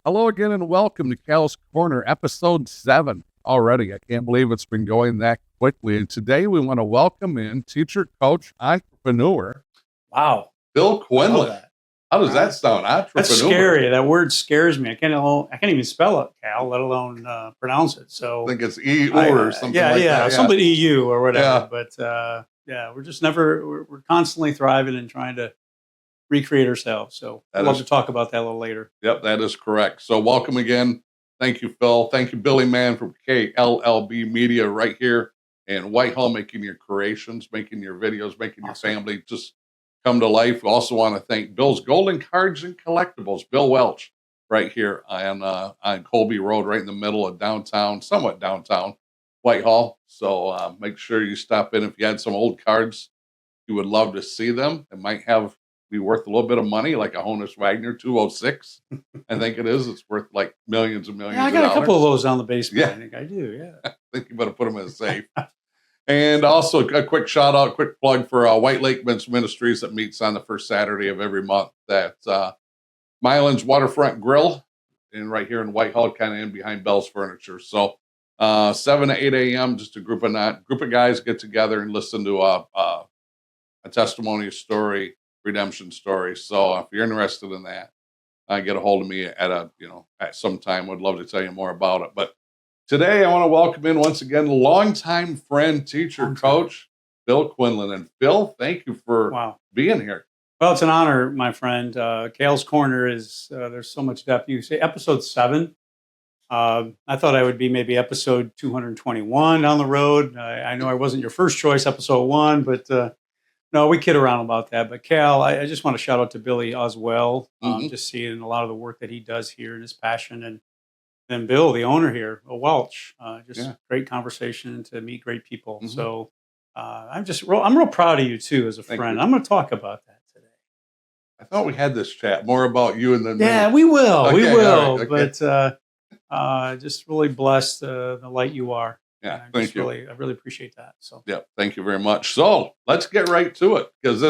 Hello again and welcome to Cal's Corner, episode 7 already. I can't believe it's been going that quickly. And today we want to welcome in teacher, coach, entrepreneur, Wow. Phil Quinlan. How does that sound? Entrepreneur. That's scary. That word scares me. I can't even spell it, Cal, let alone pronounce it. So I think it's EU or something like that. Yeah, something EU or whatever. Yeah. But we're constantly thriving and trying to recreate ourselves. So I'd love to talk about that a little later. Yep, that is correct. So welcome again. Thank you, Phil. Thank you, Billy Mann from KLLB Media right here in Whitehall, making your creations, making your videos, making your family just come to life. We also want to thank Bill's Golden Cards and Collectibles, Bill Welch, right here on Colby Road, right in the middle of downtown, somewhat downtown Whitehall. So make sure you stop in. If you had some old cards, you would love to see them. It might be worth a little bit of money, like a Honus Wagner 206. I think it is. It's worth like millions and millions. Yeah, I got a couple of those on the basement. Yeah. I think I do. Yeah. I think you better put them in a safe. And also a quick shout out, quick plug for White Lake Men's Ministries that meets on the first Saturday of every month. That's Mylan's Waterfront Grill, and right here in Whitehall, kind of in behind Bell's Furniture. So 7 to 8 a.m. Just a group of guys get together and listen to a testimony, a story, redemption story. So if you're interested in that, get a hold of me at some time. Would love to tell you more about it. But today I want to welcome in once again longtime friend, teacher, coach, Phil Quinlan. And Phil, thank you for being here. Well, it's an honor, my friend. Cal's Corner is there's so much depth. You say episode 7. I thought I would be maybe episode 221 down the road. I know I wasn't your first choice, episode 1, but no, we kid around about that. But Cal, I just want to shout out to Billy as well. Just seeing a lot of the work that he does here and his passion. And then Bill, the owner here, Welch, great conversation to meet great people. Mm-hmm. So I'm real proud of you too as a friend. I'm going to talk about that today. I thought we had this chat more about you and then me. Yeah, we will. Okay, we will. Right, okay. But just really blessed the light you are. Yeah, thank you. I really appreciate that. So yeah, thank you very much. So let's get right to it because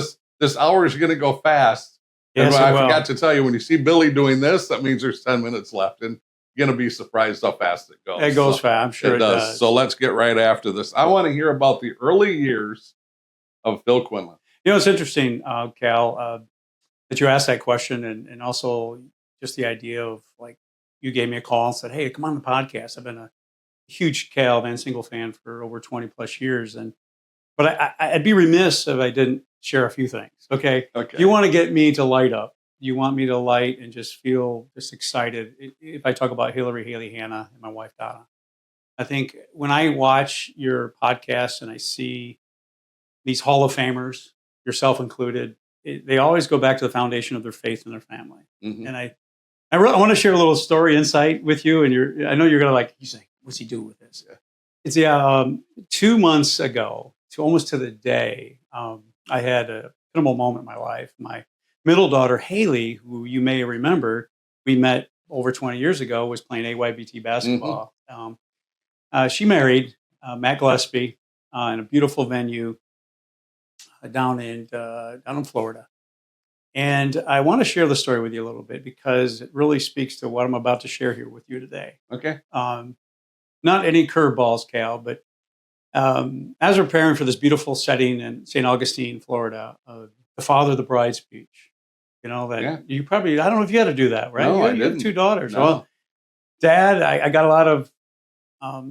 this hour is going to go fast. Yes, and I forgot to tell you, when you see Billy doing this, that means there's 10 minutes left, and you're going to be surprised how fast it goes. It goes fast. I'm sure it does. So let's get right after this. I want to hear about the early years of Phil Quinlan. You know, it's interesting, Cal, that you asked that question, and also just the idea of like you gave me a call and said, "Hey, come on the podcast." I've been a huge Cal Van Single fan for over 20 plus years. But I'd be remiss if I didn't share a few things. Okay. You want to get me to light up. You want me to light and just feel just excited. If I talk about Hillary, Haley, Hannah, and my wife, Donna, I think when I watch your podcast and I see these Hall of Famers, yourself included, they always go back to the foundation of their faith and their family. Mm-hmm. And I want to share a little story insight with you. And I know you're going to you say, what's he doing with this? Yeah. It's 2 months ago, almost to the day, I had a pivotal moment in my life. My middle daughter, Haley, who you may remember, we met over 20 years ago, was playing AYBT basketball. Mm-hmm. She married Matt Gillespie in a beautiful venue down in Florida. And I want to share the story with you a little bit because it really speaks to what I'm about to share here with you today. Okay. Not any curveballs, Cal, but as we're preparing for this beautiful setting in St. Augustine, Florida, the father of the bride speech, you probably, I don't know if you had to do that, right? No, I didn't. You have 2 daughters. No. Well, Dad, I got a lot of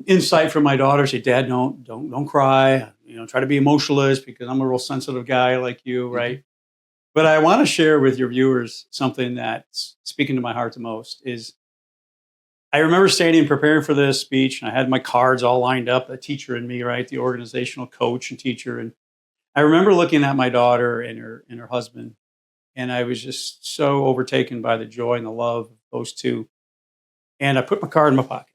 insight from my daughter. Say, Dad, don't cry. Try to be emotionless because I'm a real sensitive guy like you, right? Mm-hmm. But I want to share with your viewers something that's speaking to my heart the most is I remember standing and preparing for this speech, and I had my cards all lined up, a teacher and me, right? The organizational coach and teacher. And I remember looking at my daughter and her husband, and I was just so overtaken by the joy and the love of those two. And I put my card in my pocket.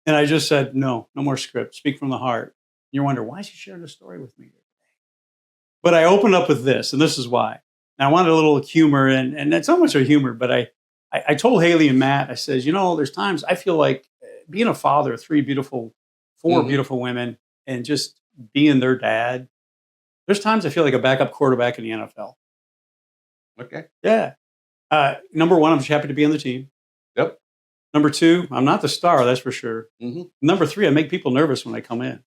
And I just said, no more script, speak from the heart. You wonder, why is he sharing a story with me today? But I opened up with this, and this is why. And I wanted a little humor, and it's not much of humor, but I told Haley and Matt, I says, there's times I feel like being a father of 4 beautiful women and just being their dad, there's times I feel like a backup quarterback in the NFL. Okay. Yeah. Number one, I'm just happy to be on the team. Yep. Number 2, I'm not the star, that's for sure. Mm-hmm. Number 3, I make people nervous when I come in.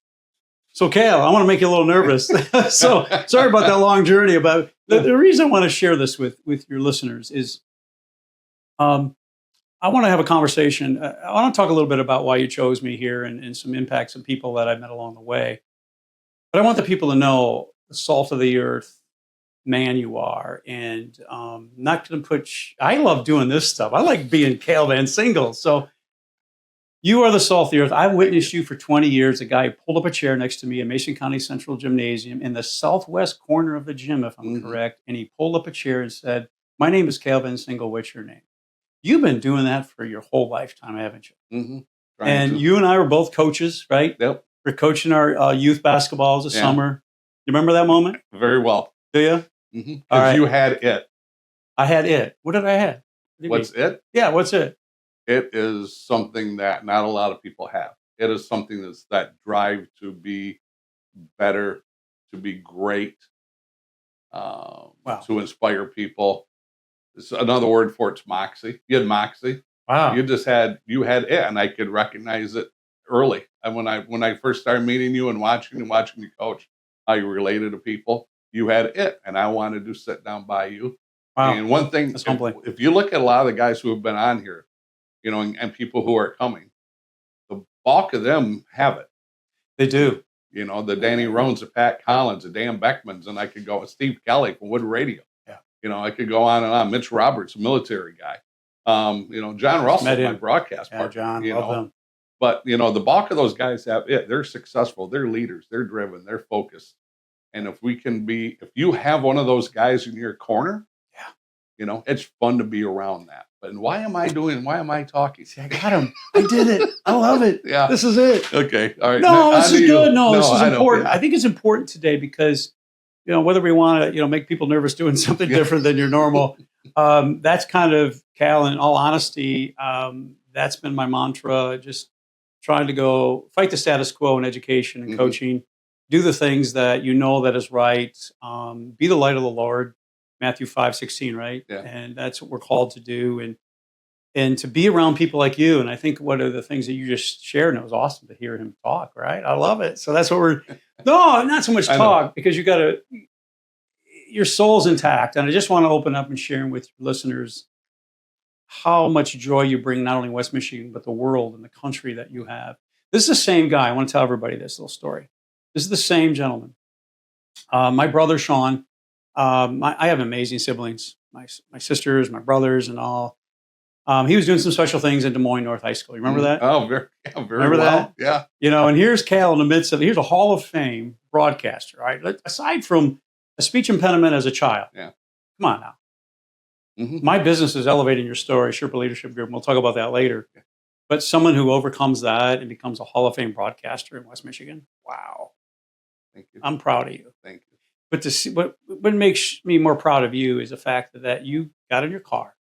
So, Cal, I want to make you a little nervous. So, sorry about that long journey. About the reason I want to share this with your listeners is, I want to have a conversation. I want to talk a little bit about why you chose me here and some impacts of people that I've met along the way. But I want the people to know the salt of the earth man you are, and not going to put. I love doing this stuff. I like being Cal Van Single. So you are the salt of the earth. I've witnessed you for 20 years. A guy pulled up a chair next to me at Mason County Central Gymnasium in the southwest corner of the gym, if I'm correct. And he pulled up a chair and said, "My name is Cal Van Single. What's your name?" You've been doing that for your whole lifetime, haven't you? Mm-hmm. And you and I were both coaches, right? Yep. We're coaching our youth basketballs this summer. You remember that moment? Very well. Do you? Mm-hmm. Because you had it. I had it. What did I have? What's it? Yeah, what's it? It is something that not a lot of people have. It is something that's that drive to be better, to be great, to inspire people. It's another word for it's moxie. You had moxie. Wow. You had it, and I could recognize it early. And when I first started meeting you and watching you coach, how you related to people, you had it, and I wanted to sit down by you. Wow. And one thing, if you look at a lot of the guys who have been on here, you know, and people who are coming, the bulk of them have it. They do. You know, the Danny Roans, the Pat Collins, the Dan Beckmans, and I could go with Steve Kelly from Wood Radio. Yeah. You know, I could go on and on. Mitch Roberts, a military guy. You know, John Russell, my broadcast partner. John, you love know, him. But you know, the bulk of those guys have it. They're successful. They're leaders. They're driven. They're focused. And if you have one of those guys in your corner, you know, it's fun to be around that. But why am I talking? See, I got him. I did it. I love it. Yeah. This is it. Okay. All right. No, this is good. No, this is important. Yeah. I think it's important today because, you know, whether we want to, you know, make people nervous doing something different than your normal, that's kind of, Cal, in all honesty, that's been my mantra, just trying to go fight the status quo in education and coaching, do the things that you know that is right, be the light of the Lord, Matthew 5:16, right? Yeah. And that's what we're called to do. And to be around people like you. And I think one of the things that you just shared, and it was awesome to hear him talk, right? I love it. So that's what no, not so much talk, because your soul's intact. And I just want to open up and share with your listeners how much joy you bring, not only West Michigan, but the world and the country that you have. This is the same guy. I want to tell everybody this little story. This is the same gentleman. My brother, Sean, I have amazing siblings, my sisters, my brothers, and all. He was doing some special things in Des Moines North High School. You remember that? Oh, very remember well. that? Yeah. You know, and here's Cal in the midst of, here's a Hall of Fame broadcaster, right? Aside from a speech impediment as a child. Yeah. Come on now. My business is elevating your story, Sherpa Leadership Group. And we'll talk about that later. Yeah. But someone who overcomes that and becomes a Hall of Fame broadcaster in West Michigan. Wow. Thank you. I'm proud of you. Thank you. But to see what makes me more proud of you is the fact that you got in your car,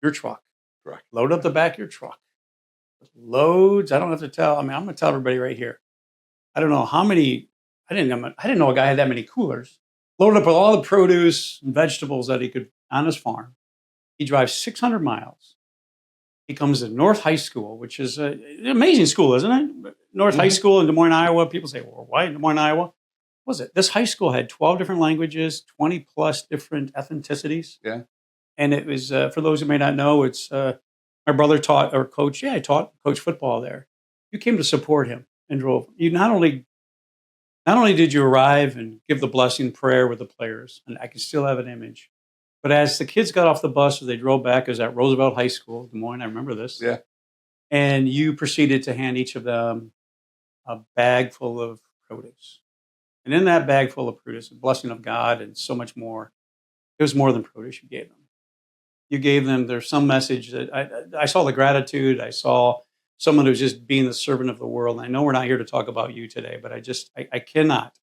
your truck, load up the back of your truck, loads. I don't have to tell. I mean, I'm going to tell everybody right here. I don't know how many. I didn't know a guy had that many coolers. Loaded up with all the produce and vegetables that he could on his farm. He drives 600 miles. He comes to North High School, which is an amazing school, isn't it? North High School in Des Moines, Iowa. People say, well, why Des Moines, Iowa? What was it? This high school had 12 different languages, 20 plus different ethnicities. Yeah. And it was, for those who may not know, it's my brother taught or coached. Yeah, I taught coach football there. You came to support him and drove. You not only did you arrive and give the blessing prayer with the players, and I can still have an image, but as the kids got off the bus, as they drove back, it was at Roosevelt High School, Des Moines. I remember this. Yeah. And you proceeded to hand each of them a bag full of produce. And in that bag full of produce, the blessing of God and so much more, it was more than produce you gave them. You gave them, there's some message that I saw the gratitude. I saw someone who's just being the servant of the world. And I know we're not here to talk about you today, but I cannot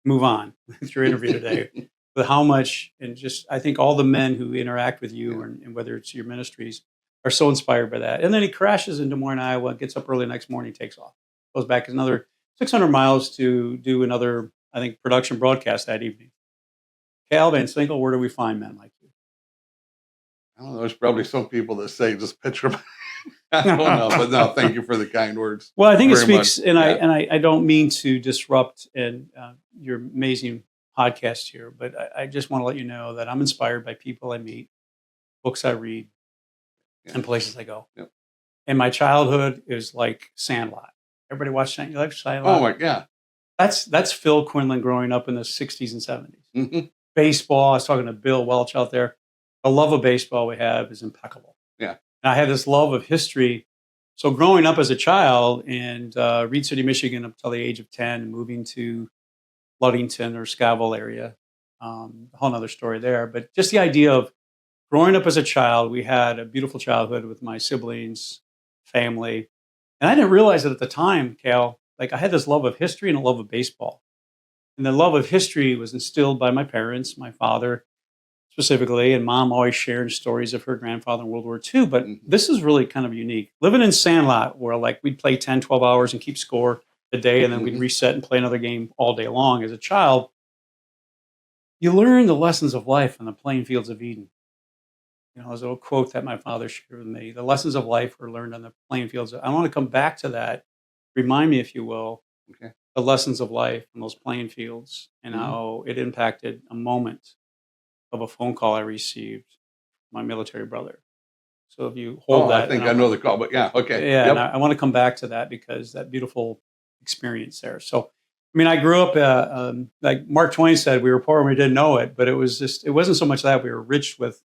move on with your interview today with how much, and just, I think all the men who interact with you and whether it's your ministries are so inspired by that. And then he crashes in Des Moines, Iowa, gets up early the next morning, takes off, goes back another 600 miles to do another, I think, production broadcast that evening. Cal Van Single, where do we find men like you? I don't know. There's probably some people that say just picture. I don't know, but no, thank you for the kind words. Well, I think it Very speaks, much. and Yeah. I don't mean to disrupt and your amazing podcast here, but I just want to let you know that I'm inspired by people I meet, books I read, Yeah. and places I go. Yep. And my childhood is like Sandlot. Everybody watch Sandlot? You like Sandlot? Oh my, yeah. That's Phil Quinlan growing up in the 60s and 70s. Hmm. Baseball, I was talking to Bill Welch out there. The love of baseball we have is impeccable. Yeah. And I had this love of history. So growing up as a child in Reed City, Michigan, up till the age of 10, moving to Ludington or Scaville area, a whole nother story there. But just the idea of growing up as a child, we had a beautiful childhood with my siblings, family. And I didn't realize it at the time, Cal. Like I had this love of history and a love of baseball. And the love of history was instilled by my parents, my father specifically, and mom always sharing stories of her grandfather in World War II. But this is really kind of unique. Living in Sandlot, where like we'd play 10, 12 hours and keep score a day, and then we'd reset and play another game all day long. As a child, you learn the lessons of life on the playing fields of Eden. You know, there's a quote that my father shared with me. The lessons of life were learned on the playing fields. I want to come back to that. Remind me, if you will, Okay. the lessons of life on those playing fields and how it impacted a moment of a phone call I received from my military brother. So if you hold that, I think I know the call, but yeah, okay. yeah, Yep. and I want to come back to that because that beautiful experience there. So, I mean, I grew up like Mark Twain said, we were poor and we didn't know it, but it wasn't so much that we were rich with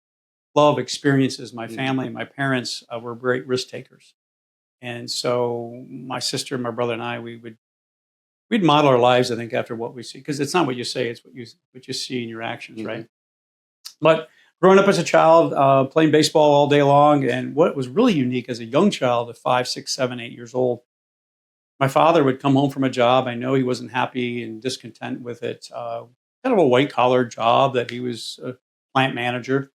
love experiences. My family and my parents were great risk takers. And so my sister, my brother, and I, we'd model our lives, I think, after what we see, because it's not what you say, it's what you see in your actions, right? But growing up as a child, playing baseball all day long, and what was really unique as a young child at 5, 6, 7, 8 years old, my father would come home from a job. I know he wasn't happy and discontent with it. Kind of a white collar job that he was a plant manager.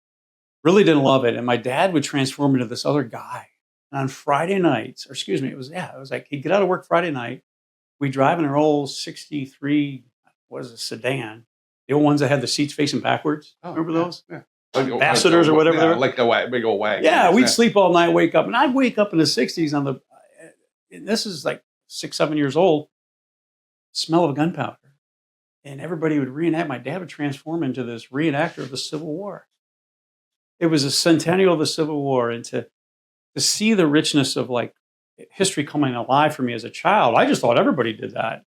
Really didn't love it, and my dad would transform into this other guy. And on Friday nights, or excuse me, it was like he'd get out of work Friday night. We drive in our old 63, what is a sedan, the old ones that had the seats facing backwards. Oh, remember yeah, those? Yeah. Ambassadors or whatever. Yeah, like a big old wagon. Yeah, we'd sleep all night, wake up. And I'd wake up in the 60s and this is like 6, 7 years old, smell of gunpowder. And everybody would reenact. My dad would transform into this reenactor of the Civil War. It was a centennial of the Civil War. And to see the richness of like history coming alive for me as a child, I just thought everybody did that.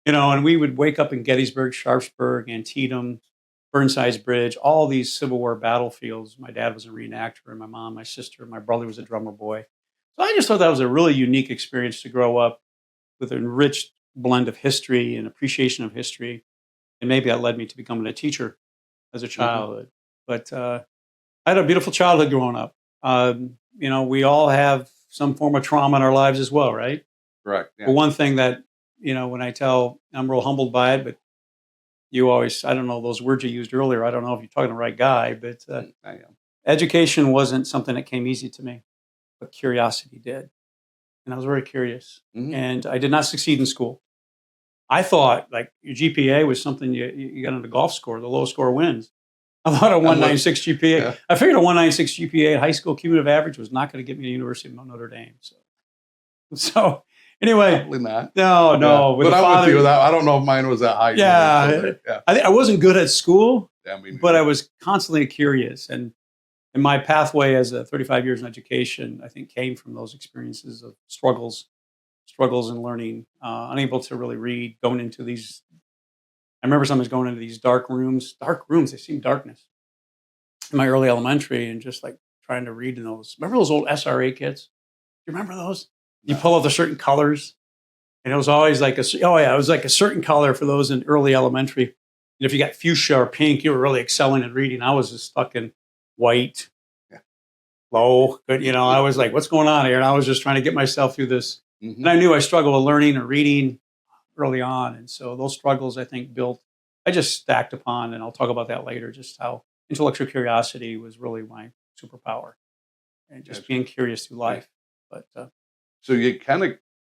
You know, and we would wake up in Gettysburg, Sharpsburg, Antietam, Burnside's Bridge, all these Civil War battlefields. My dad was a reenactor, and my mom, my sister, my brother was a drummer boy. So I just thought that was a really unique experience to grow up with an enriched blend of history and appreciation of history. And maybe that led me to becoming a teacher as a child. But I had a beautiful childhood growing up. You know, we all have some form of trauma in our lives as well, right? Correct. Yeah. But one thing that, you know, when I tell, I'm real humbled by it, but you always, I don't know, those words you used earlier, I don't know if you're talking to the right guy, but I am. education wasn't something that came easy to me, but curiosity did. And I was very curious. And I did not succeed in school. I thought like your GPA was something you got on the golf score, the lowest score wins. I thought a 196 GPA. Yeah. I figured a 196 GPA at high school cumulative average was not going to get me to the University of Notre Dame. So anyway, Probably not. no. Yeah. With But the I'm father, with you. I don't know if mine was that high. Yeah. Yeah. I wasn't good at school, Yeah, I mean, but I was constantly curious. And my pathway as a 35 years in education, I think, came from those experiences of struggles in learning, unable to really read, going into these. I remember sometimes going into these dark rooms, they seemed darkness in my early elementary, and just like trying to read in those. Remember those old SRA kits? Do you remember those? You pull out the certain colors, and it was always like it was like a certain color for those in early elementary. And if you got fuchsia or pink, you were really excelling at reading. I was just stuck in white, low, good. You know, I was like, what's going on here? And I was just trying to get myself through this. And I knew I struggled with learning and reading early on. And so those struggles, I think, I just stacked upon, and I'll talk about that later, just how intellectual curiosity was really my superpower and just being curious through life. But so you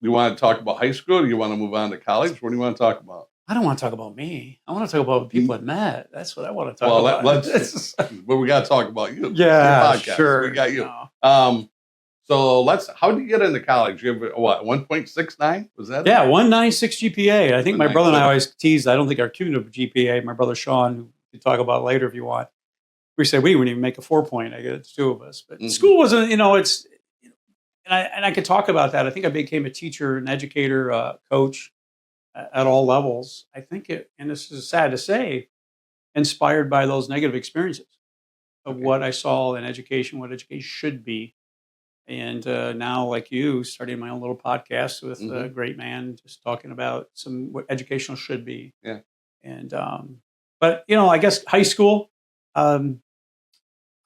want to talk about high school, or do you want to move on to college? What do you want to talk about? I don't want to talk about me. I want to talk about the people I met. That's what I want to talk Well, about. let's. But we got to talk about you. Yeah, It's your podcast. sure. We got you. No. So how did you get into college? You have what, 1.69? Was that Yeah, it? 196 GPA. I think my brother and I 196. always teased. I don't think our cumulative GPA. My brother Sean, who we can talk about later if you want. We said we wouldn't even make a 4-point. I guess it's two of us, but school wasn't. It's and I could talk about that. I think I became a teacher, an educator, coach at all levels. I think and this is sad to say, inspired by those negative experiences of Okay. what I saw in education, what education should be. And now, like you, starting my own little podcast with a great man, just talking about what educational should be. Yeah. And but I guess high school.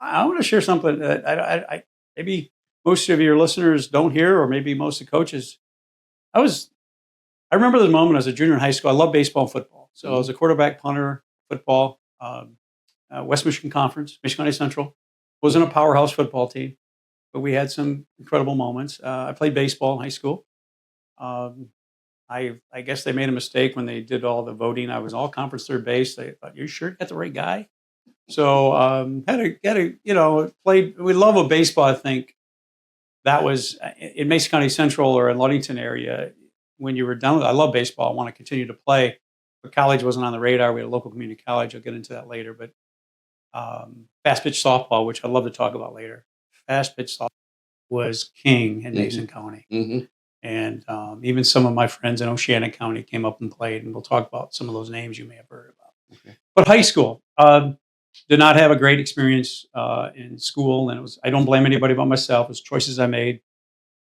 I want to share something that I maybe most of your listeners don't hear, or maybe most of the coaches. I remember the moment as a junior in high school. I love baseball and football, so I was a quarterback, punter, football. West Michigan Conference, Michigan County Central wasn't a powerhouse football team, but we had some incredible moments. I played baseball in high school. I guess they made a mistake when they did all the voting. I was all conference third base. They thought, "You sure you got the right guy?" So had a played. We love a baseball. I think that was in Mason County Central or in Ludington area. When you were done with it, I love baseball. I want to continue to play, but college wasn't on the radar. We had a local community college. I'll get into that later. But fast pitch softball, which I'd love to talk about later. Fast pitch softball was king in Mason County. And even some of my friends in Oceana County came up and played, and we'll talk about some of those names you may have heard about. Okay. But high school, did not have a great experience in school, and I don't blame anybody but myself. It was choices I made.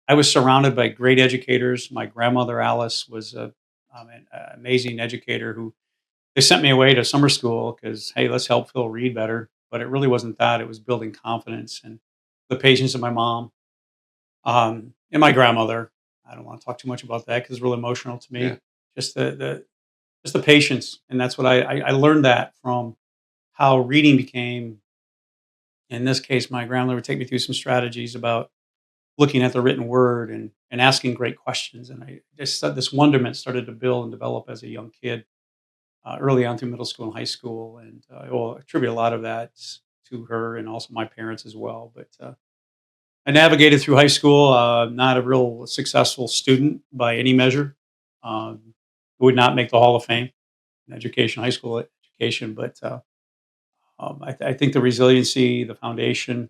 I was surrounded by great educators. My grandmother Alice was an amazing educator who they sent me away to summer school because, hey, let's help Phil read better. But it really wasn't that. It was building confidence and the patience of my mom and my grandmother. I don't want to talk too much about that because it's really emotional to me. Yeah. Just the patience, and that's what I learned that from how reading became. In this case, my grandmother would take me through some strategies about looking at the written word and asking great questions, and I just said this wonderment started to build and develop as a young kid. Early on through middle school and high school, and I will attribute a lot of that to her and also my parents as well. But I navigated through high school, not a real successful student by any measure. Would not make the Hall of Fame in education, high school education, but I think the resiliency, the foundation,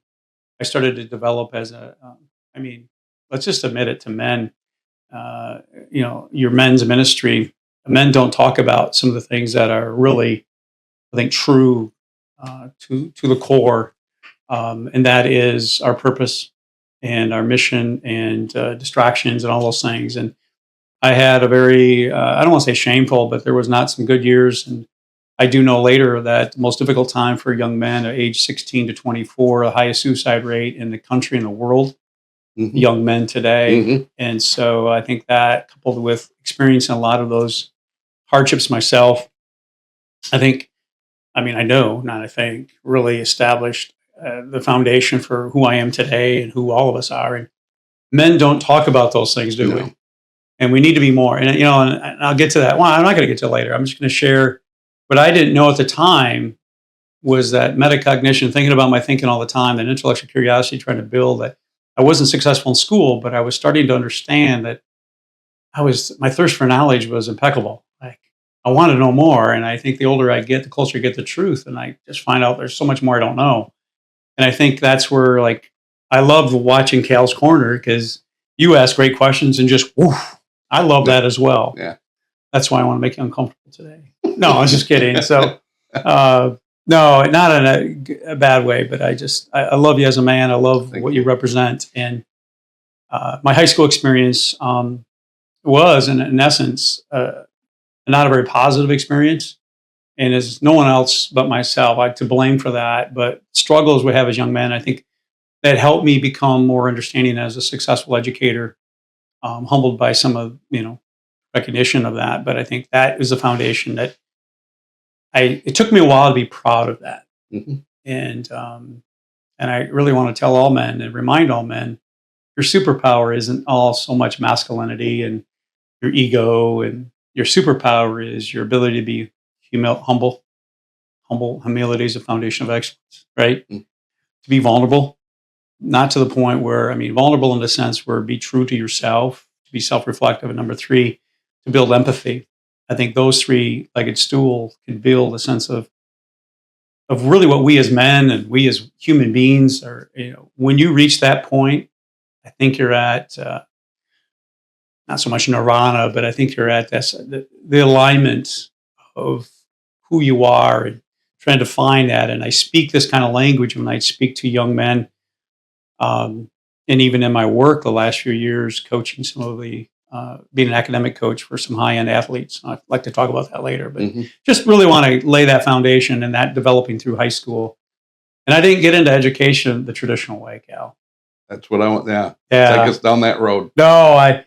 I started to develop as let's just admit it to men. Your men's ministry. Men don't talk about some of the things that are really, I think, true to the core, and that is our purpose and our mission and distractions and all those things. And I had a very, I don't want to say shameful, but there was not some good years. And I do know later that the most difficult time for young men at age 16 to 24, the highest suicide rate in the country and the world. Young men today. And so I think that coupled with experiencing a lot of those hardships myself, I know, not I think, really established the foundation for who I am today and who all of us are. And men don't talk about those things, do we? And we need to be more. And, and I'll get to that. Well, I'm not going to get to it later. I'm just going to share what I didn't know at the time was that metacognition, thinking about my thinking all the time, that intellectual curiosity, trying to build that. I wasn't successful in school, but I was starting to understand that my thirst for knowledge was impeccable. Like I want to know more. And I think the older I get, the closer I get to truth. And I just find out there's so much more I don't know. And I think that's where I love watching Cal's Corner because you ask great questions and just, woof, I love that as well. Yeah. That's why I want to make you uncomfortable today. No, I was just kidding. So, no, not in a bad way, but I love you as a man. I love what you represent. And my high school experience was, in essence, not a very positive experience. And as no one else but myself, to blame for that. But struggles we have as young men, I think that helped me become more understanding as a successful educator, humbled by some of, recognition of that. But I think that is the foundation that it took me a while to be proud of that. And I really want to tell all men and remind all men, your superpower isn't all so much masculinity and your ego and your superpower is your ability to be humble. Humility is the foundation of excellence, right? Mm. To be vulnerable, not to the point where, vulnerable in the sense where be true to yourself, to be self-reflective. And number three, to build empathy. I think those three-legged stool can build a sense of really what we as men and we as human beings are. When you reach that point, I think you're at not so much nirvana, but I think you're at the alignment of who you are and trying to find that. And I speak this kind of language when I speak to young men, and even in my work the last few years, coaching some of the being an academic coach for some high-end athletes. I'd like to talk about that later, but just really want to lay that foundation and that developing through high school. And I didn't get into education the traditional way, Cal. That's what I want. Yeah. Yeah. Take us down that road. No, I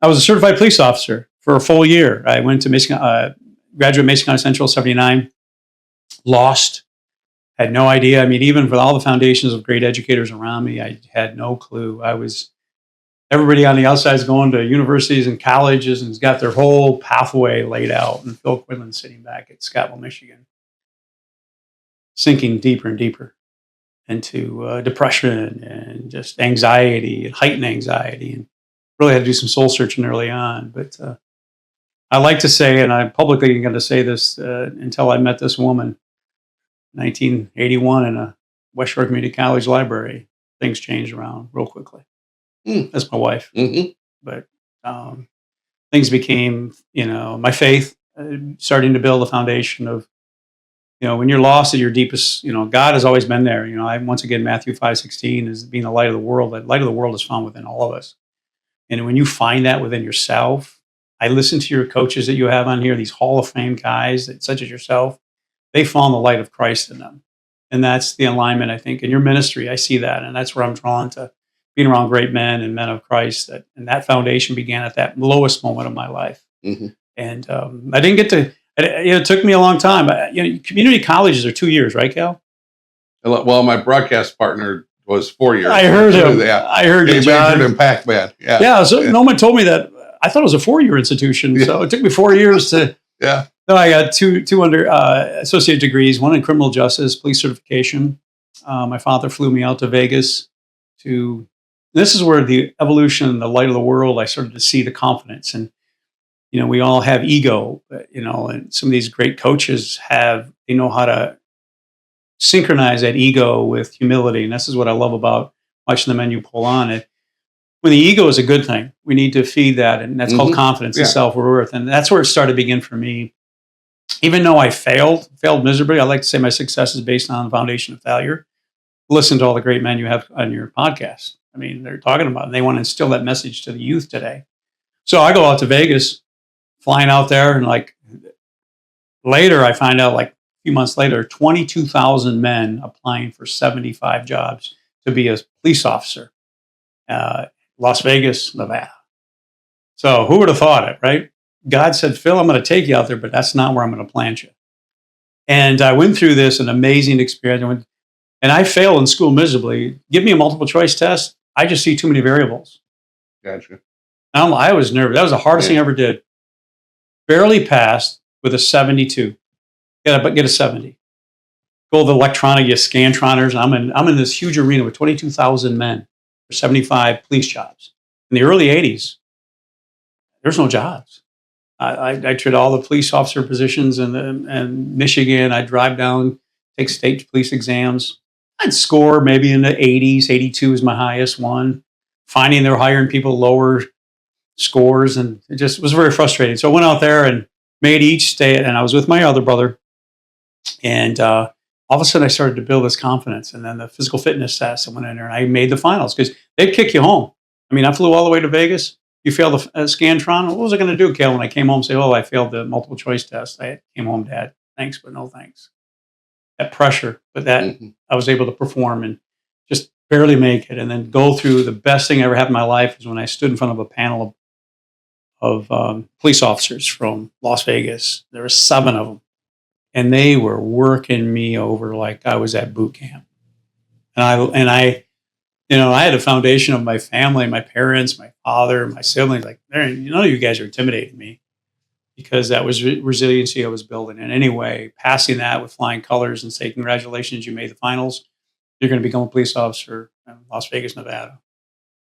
was a certified police officer for a full year. I went to Michigan, graduate Mason County Central, 79, lost, had no idea. Even with all the foundations of great educators around me, I had no clue. Everybody on the outside is going to universities and colleges and has got their whole pathway laid out. And Phil Quinlan sitting back at Scottsville, Michigan, sinking deeper and deeper into depression and just anxiety and heightened anxiety, and really had to do some soul searching early on. But I like to say, and I'm publicly going to say this until I met this woman, 1981 in a West Shore Community College library, things changed around real quickly. That's my wife. But things became, my faith starting to build a foundation of, when you're lost at your deepest, God has always been there. Once again, Matthew 5:16 is being the light of the world. That light of the world is found within all of us. And when you find that within yourself, I listen to your coaches that you have on here, these Hall of Fame guys, such as yourself, they found the light of Christ in them. And that's the alignment, I think, in your ministry. I see that. And that's where I'm drawn to being around great men and men of Christ. And that foundation began at that lowest moment of my life. And I didn't get to, it took me a long time. Community colleges are 2 years, right, Cal? Well, my broadcast partner was 4 years. I heard him. Yeah. I heard he you, John. majored in Pac-Man. Yeah. Yeah. So no one told me that. I thought it was a 4-year institution. Yeah. So it took me 4 years to. Yeah. No, I got two under associate degrees, one in criminal justice, police certification. My father flew me out to Vegas to. This is where the evolution, the light of the world, I started to see the confidence. And, we all have ego, and some of these great coaches they know how to synchronize that ego with humility. And this is what I love about watching the men you pull on. When the ego is a good thing, we need to feed that. And that's called confidence and self-worth. And that's where it started to begin for me. Even though I failed miserably, I like to say my success is based on the foundation of failure. Listen to all the great men you have on your podcast. They're talking about it, and they want to instill that message to the youth today. So I go out to Vegas, flying out there, and later I find out, a few months later, 22,000 men applying for 75 jobs to be a police officer. Las Vegas, Nevada. So who would have thought it, right? God said, Phil, I'm going to take you out there, but that's not where I'm going to plant you. And I went through an amazing experience. And I failed in school miserably. Give me a multiple choice test. I just see too many variables. Gotcha. I was nervous. That was the hardest thing I ever did. Barely passed with a 72. Get a 70. Go to the electronic, you Scantroners. I'm in this huge arena with 22,000 men for 75 police jobs. In the early 80s, there's no jobs. I tried all the police officer positions in Michigan. I'd drive down, take state police exams. I'd score maybe in the 80s. 82 is my highest one. Finding they're hiring people lower scores, and it just was very frustrating. So I went out there and made each state, and I was with my other brother. And all of a sudden, I started to build this confidence. And then the physical fitness test, I went in there and I made the finals because they'd kick you home. I flew all the way to Vegas. You failed the Scantron. What was I going to do, Cal, when I came home and say, I failed the multiple choice test? I came home, Dad, thanks, but no thanks. That pressure, but that I was able to perform and just barely make it. And then go through the best thing I ever had in my life is when I stood in front of a panel of police officers from Las Vegas. There were 7 of them. And they were working me over like I was at boot camp. And I had a foundation of my family, my parents, my father, my siblings. None of you guys are intimidating me. because that was resiliency I was building. And anyway, passing that with flying colors and say, congratulations, you made the finals. You're going to become a police officer in Las Vegas, Nevada.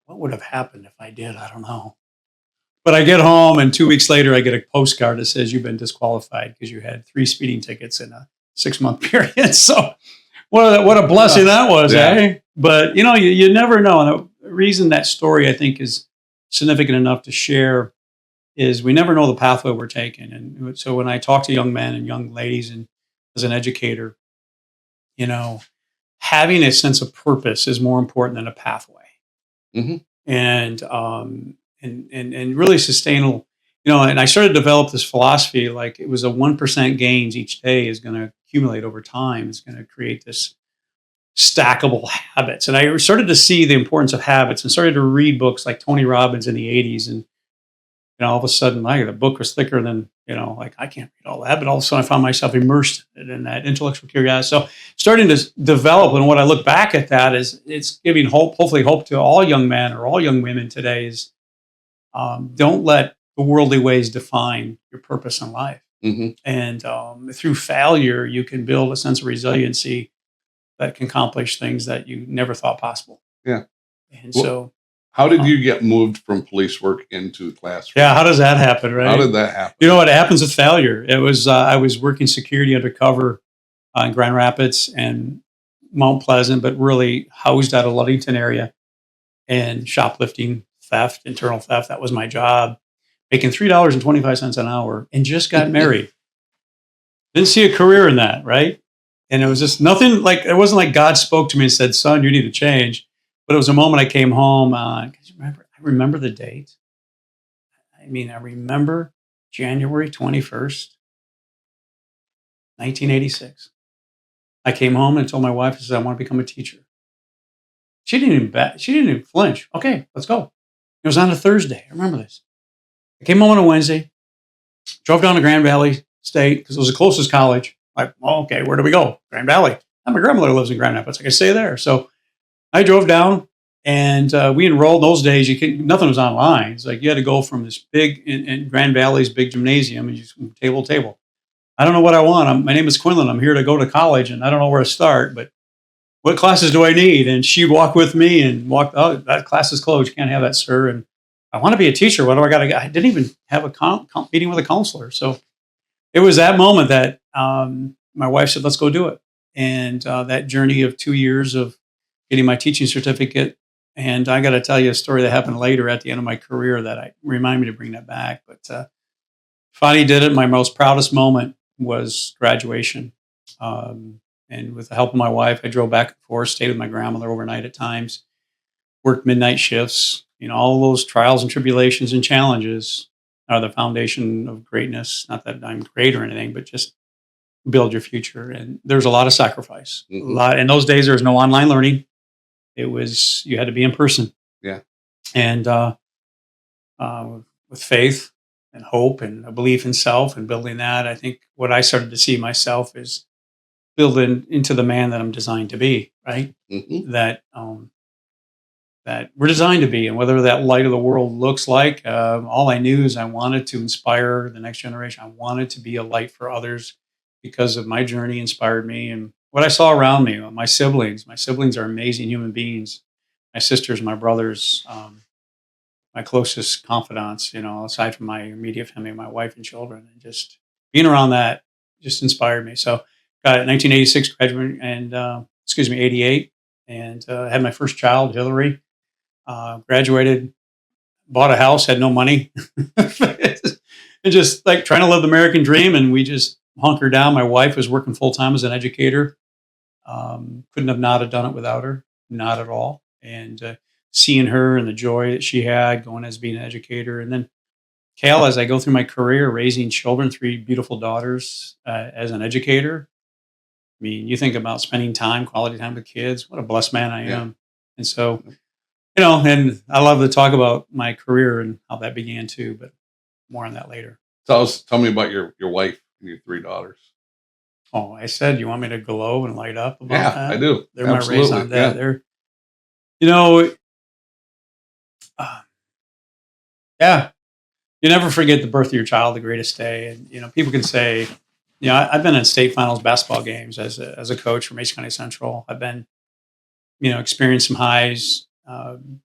What would have happened if I did? I don't know. But I get home, and 2 weeks later, I get a postcard that says you've been disqualified because you had 3 speeding tickets in a 6-month period. So what a blessing that was, eh? But, you never know. And the reason that story, I think, is significant enough to share is we never know the pathway we're taking. And so when I talk to young men and young ladies and as an educator, having a sense of purpose is more important than a pathway. Mm-hmm. And really sustainable, and I started to develop this philosophy, like it was a 1% gains each day is going to accumulate over time. It's going to create this stackable habits. And I started to see the importance of habits and started to read books like Tony Robbins in the 80s. And, all of a sudden, the book was thicker than, I can't read all that. But all of a sudden I found myself immersed in that intellectual curiosity. So starting to develop, and what I look back at that is it's giving hopefully hope to all young men or all young women today is don't let the worldly ways define your purpose in life. Mm-hmm. And through failure, you can build a sense of resiliency that can accomplish things that you never thought possible. Yeah. And so, how did you get moved from police work into classroom? Yeah, how does that happen, right? How did that happen? What happens with failure? It was I was working security undercover in Grand Rapids and Mount Pleasant, but really housed out of Ludington area, and shoplifting, theft, internal theft. That was my job. Making $3.25 an hour, and just got married. Didn't see a career in that, right? And it was just nothing like, it wasn't like God spoke to me and said, son, you need to change. But it was a moment I came home. I remember the date. I remember January 21st, 1986. I came home and told my wife, I said, I want to become a teacher. She didn't even flinch. Okay, let's go. It was on a Thursday. I remember this. I came home on a Wednesday, drove down to Grand Valley State because it was the closest college. Okay, where do we go? Grand Valley. My grandmother lives in Grand Rapids. I could stay there. So I drove down, and we enrolled. Those days, nothing was online. It's like you had to go from this big in Grand Valley's big gymnasium and just table to table. I don't know what I want. My name is Quinlan. I'm here to go to college, and I don't know where to start. But what classes do I need? And she'd walk with me and walk. Oh, that class is closed. You can't have that, sir. And I want to be a teacher. What do I got to get? I didn't even have a meeting with a counselor. So it was that moment that my wife said, let's go do it. And that journey of 2 years of getting my teaching certificate. And I got to tell you a story that happened later at the end of my career that remind me to bring that back. But finally did it. My most proudest moment was graduation. And with the help of my wife, I drove back and forth, stayed with my grandmother overnight at times, worked midnight shifts. All those trials and tribulations and challenges are the foundation of greatness. Not that I'm great or anything, but just build your future. And there's a lot of sacrifice. Mm-hmm. A lot. In those days, there was no online learning. It was, you had to be in person. Yeah. And with faith and hope and a belief in self and building that, I think what I started to see myself is building into the man that I'm designed to be, right? Mm-hmm. That we're designed to be. And whether that light of the world looks like, all I knew is I wanted to inspire the next generation. I wanted to be a light for others because of my journey inspired me. And what I saw around me, my siblings are amazing human beings. My sisters, my brothers, my closest confidants, aside from my immediate family, my wife and children, and just being around that just inspired me. So got 1986 graduate and 88, and had my first child, Hillary. Graduated, bought a house, had no money, and just like trying to live the American dream. And we just hunkered down. My wife was working full time as an educator. Couldn't have not have done it without her, not at all. And seeing her and the joy that she had going as being an educator, and then Cal, as I go through my career, raising children, 3 beautiful daughters as an educator. You think about spending quality time with kids. What a blessed man I am. And so. And I love to talk about my career and how that began too, but more on that later. Tell me about your wife and your 3 daughters. Oh, I said, you want me to glow and light up about that? I do. They're Absolutely. my raison d'etre. They're, you never forget the birth of your child, the greatest day. And, people can say, I've been in state finals basketball games as a coach for Mason County Central. I've been, experienced some highs, been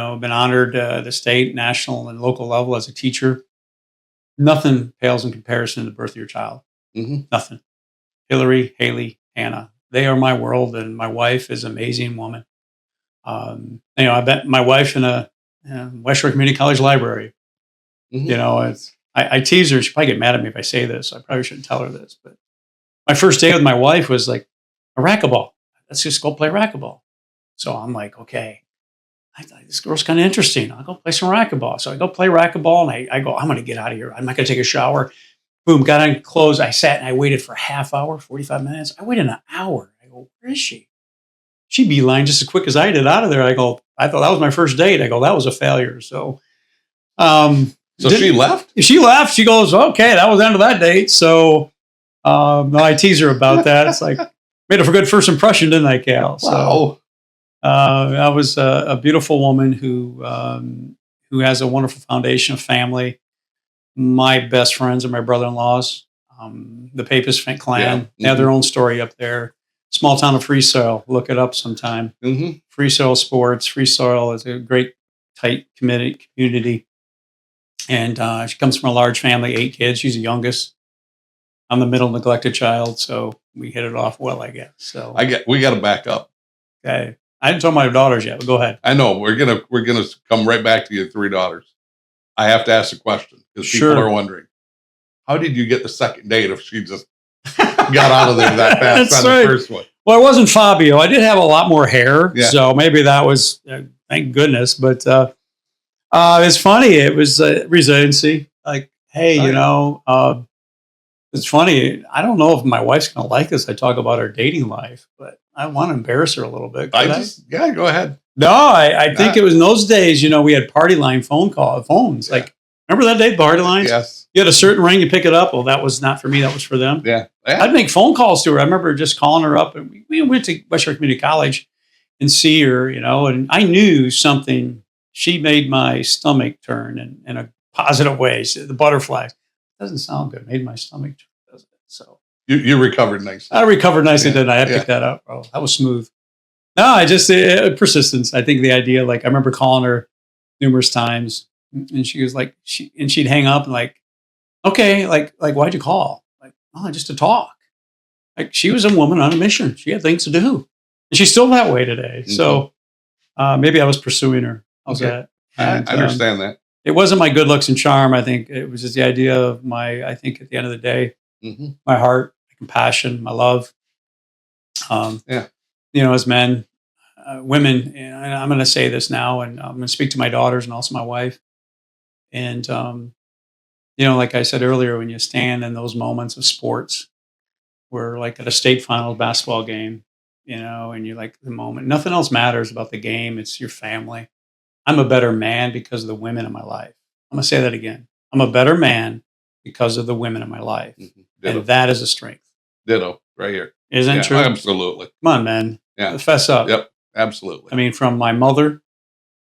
honored at the state, national, and local level as a teacher. Nothing pales in comparison to the birth of your child. Mm-hmm. Nothing. Hillary, Haley, Hannah, they are my world, and my wife is an amazing woman. I bet my wife in a West Shore Community College library. Mm-hmm. I tease her. She'll probably get mad at me if I say this. I probably shouldn't tell her this, but my first day with my wife was like a racquetball. Let's just go play racquetball. So I'm like, okay, this girl's kind of interesting. I'll go play some racquetball. So I go play racquetball, and I go, I'm going to get out of here. I'm not going to take a shower. Boom, got on clothes. I sat and I waited for a half hour, 45 minutes. I waited an hour. I go, where is she? She beeline just as quick as I did out of there. I go, I thought that was my first date. I go, that was a failure. So, she left? She left. She goes, okay, that was the end of that date. So, no, I tease her about that. It's like, made it for good first impression, didn't I, Cal? Wow. So, I was a beautiful woman who has a wonderful foundation of family. My best friends are my brother-in-laws, the Papist clan. Yeah. Mm-hmm. They have their own story up there. Small town of Free Soil. Look it up sometime. Mm-hmm. Free Soil Sports. Free Soil is a great, tight, committed community. And she comes from a large family, 8 kids. She's the youngest. I'm the middle neglected child, so we hit it off well, I guess. So we got to back up. Okay, I didn't tell my daughters yet, but go ahead. I know we're gonna come right back to your 3 daughters. I have to ask a question because people are wondering, how did you get the second date if she just got out of there that fast on the first one? Well, it wasn't Fabio. I did have a lot more hair, so maybe that was thank goodness. But it's funny. It was resiliency. Like, hey, it's funny. I don't know if my wife's going to like this. I talk about our dating life, but I want to embarrass her a little bit. Go ahead. No, I think it was in those days, we had party line phones. Yeah. Like, remember that day, party lines? Yes. You had a certain ring, you pick it up. Well, that was not for me. That was for them. Yeah. I'd make phone calls to her. I remember just calling her up, and we went to West Shore Community College and see her, and I knew something. She made my stomach turn in a positive way. The butterflies. Doesn't sound good. Made my stomach turn, doesn't it? So you recovered nicely. I recovered nicely, didn't I? I picked that up, bro. That was smooth. No, I just persistence. I think the idea, like I remember calling her numerous times, and she was like, she'd hang up and like, okay, like why'd you call? Like, oh, just to talk. Like she was a woman on a mission. She had things to do, and she's still that way today. Mm-hmm. So maybe I was pursuing her. How's that? And, I understand that. It wasn't my good looks and charm. I think it was just the idea of I think at the end of the day, my heart, my compassion, my love. As men, women, and I'm going to say this now, and I'm going to speak to my daughters and also my wife. And, like I said earlier, when you stand in those moments of sports, where like at a state final basketball game, and you like the moment, nothing else matters about the game. It's your family. I'm a better man because of the women in my life. I'm going to say that again. I'm a better man because of the women in my life. And that is a strength. Ditto, right here. Isn't it true? Absolutely. Come on, man. Yeah. Fess up. Yep, absolutely. I mean, from my mother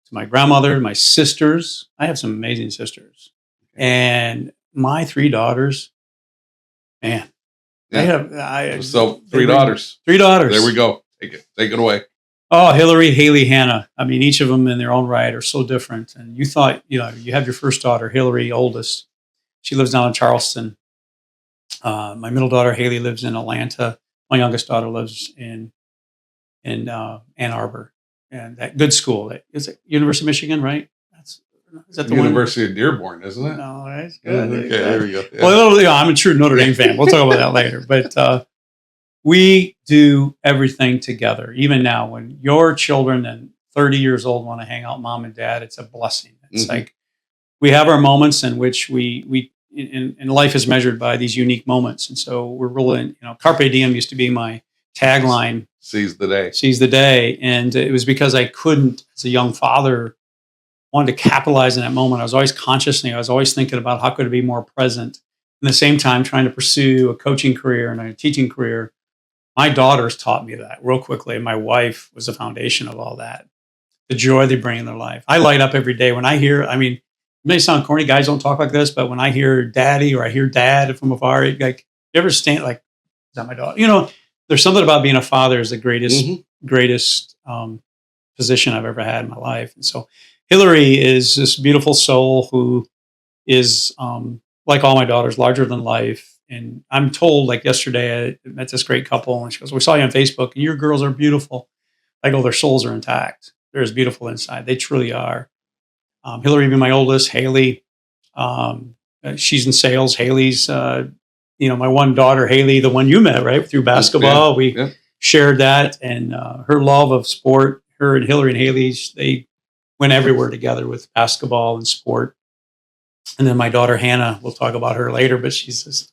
to my grandmother, my sisters. I have some amazing sisters. And my 3 daughters, man. Yeah. So 3 daughters. 3 daughters. There we go. Take it away. Oh, Hillary, Haley, Hannah. I mean, each of them in their own right are so different. And you thought, you have your first daughter, Hillary, oldest. She lives down in Charleston. My middle daughter, Haley, lives in Atlanta. My youngest daughter lives in Ann Arbor. And that good school. Is it University of Michigan, right? Is that the University of Dearborn, isn't it? No, that's good. Okay, there we go. Yeah. Well, I'm a true Notre Dame fan. We'll talk about that later. But we do everything together. Even now, when your children and 30 years old want to hang out, mom and dad, it's a blessing. It's like we have our moments in which we life is measured by these unique moments. And so we're really, Carpe Diem used to be my tagline. Seize the day. Seize the day. And it was because I couldn't, as a young father, wanted to capitalize in that moment. I was always consciously, I was always thinking about how could I be more present. At the same time, trying to pursue a coaching career and a teaching career. My daughters taught me that real quickly. My wife was the foundation of all that. The joy they bring in their life. I light up every day when I hear, may sound corny. Guys don't talk like this, but when I hear daddy or I hear dad from afar, like, you ever stand like, is that my daughter? There's something about being a father is the greatest position I've ever had in my life. And so Hillary is this beautiful soul who is, like all my daughters, larger than life. And I'm told, like yesterday, I met this great couple, and she goes, "We saw you on Facebook, and your girls are beautiful." I go, "Their souls are intact. They're as beautiful inside. They truly are." Hillary being my oldest, Haley, she's in sales. Haley's, my one daughter, Haley, the one you met, right, through basketball. We shared that, and her love of sport. Her and Hillary and Haley, they went everywhere together with basketball and sport. And then my daughter Hannah, we'll talk about her later, but she's just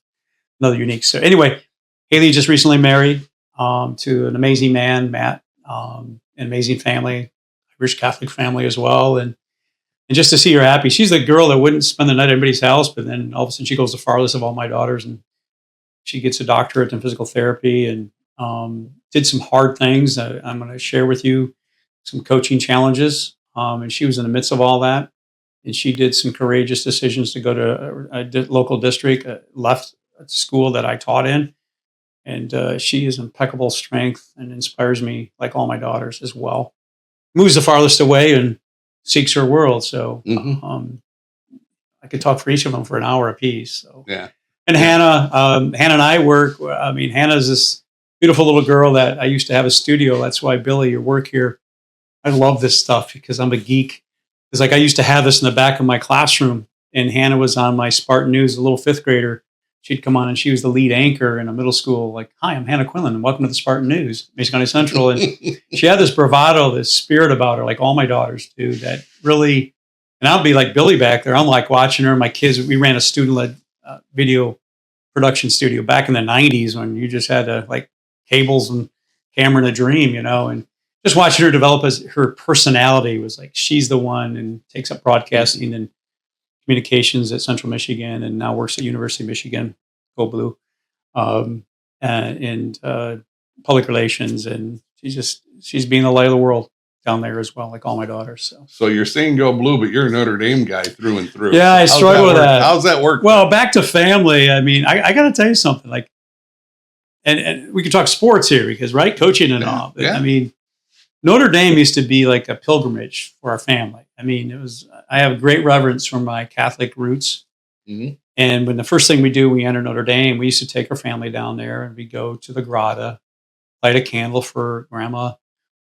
another unique. So anyway, Haley just recently married to an amazing man, Matt, an amazing family, Irish Catholic family as well. And just to see her happy, she's the girl that wouldn't spend the night at anybody's house, but then all of a sudden she goes the farthest of all my daughters, and she gets a doctorate in physical therapy and did some hard things. I'm going to share with you some coaching challenges. And she was in the midst of all that. And she did some courageous decisions to go to a local district, left a school that I taught in. And she is impeccable strength and inspires me like all my daughters as well. Moves the farthest away and seeks her world. So I could talk for each of them for an hour apiece. So yeah. And Hannah and I work. I mean, Hannah's this beautiful little girl that I used to have a studio. That's why, Billy, your work here, I love this stuff because I'm a geek. It's like I used to have this in the back of my classroom, and Hannah was on my Spartan News, a little fifth grader. She'd come on, and she was the lead anchor in a middle school. Like, "Hi, I'm Hannah Quinlan, and welcome to the Spartan News, Mason County Central." And she had this bravado, this spirit about her, like all my daughters do, that really, and I'll be like Billy back there. I'm like watching her. My kids, we ran a student-led video production studio back in the 90s when you just had to like cables and camera and a dream, and just watching her develop as her personality was like, she's the one, and takes up broadcasting and communications at Central Michigan, and now works at University of Michigan, Go Blue, and public relations. And she's being the light of the world down there as well, like all my daughters. So you're saying Go Blue, but you're a Notre Dame guy through and through. Yeah, I struggle with that. How's that work? Well, back to family. I mean, I got to tell you something. Like, and we can talk sports here because, right, coaching and all. But, I mean, Notre Dame used to be like a pilgrimage for our family. I mean, I have great reverence for my Catholic roots. Mm-hmm. And when the first thing we do, we enter Notre Dame, we used to take our family down there, and we go to the grotto, light a candle for Grandma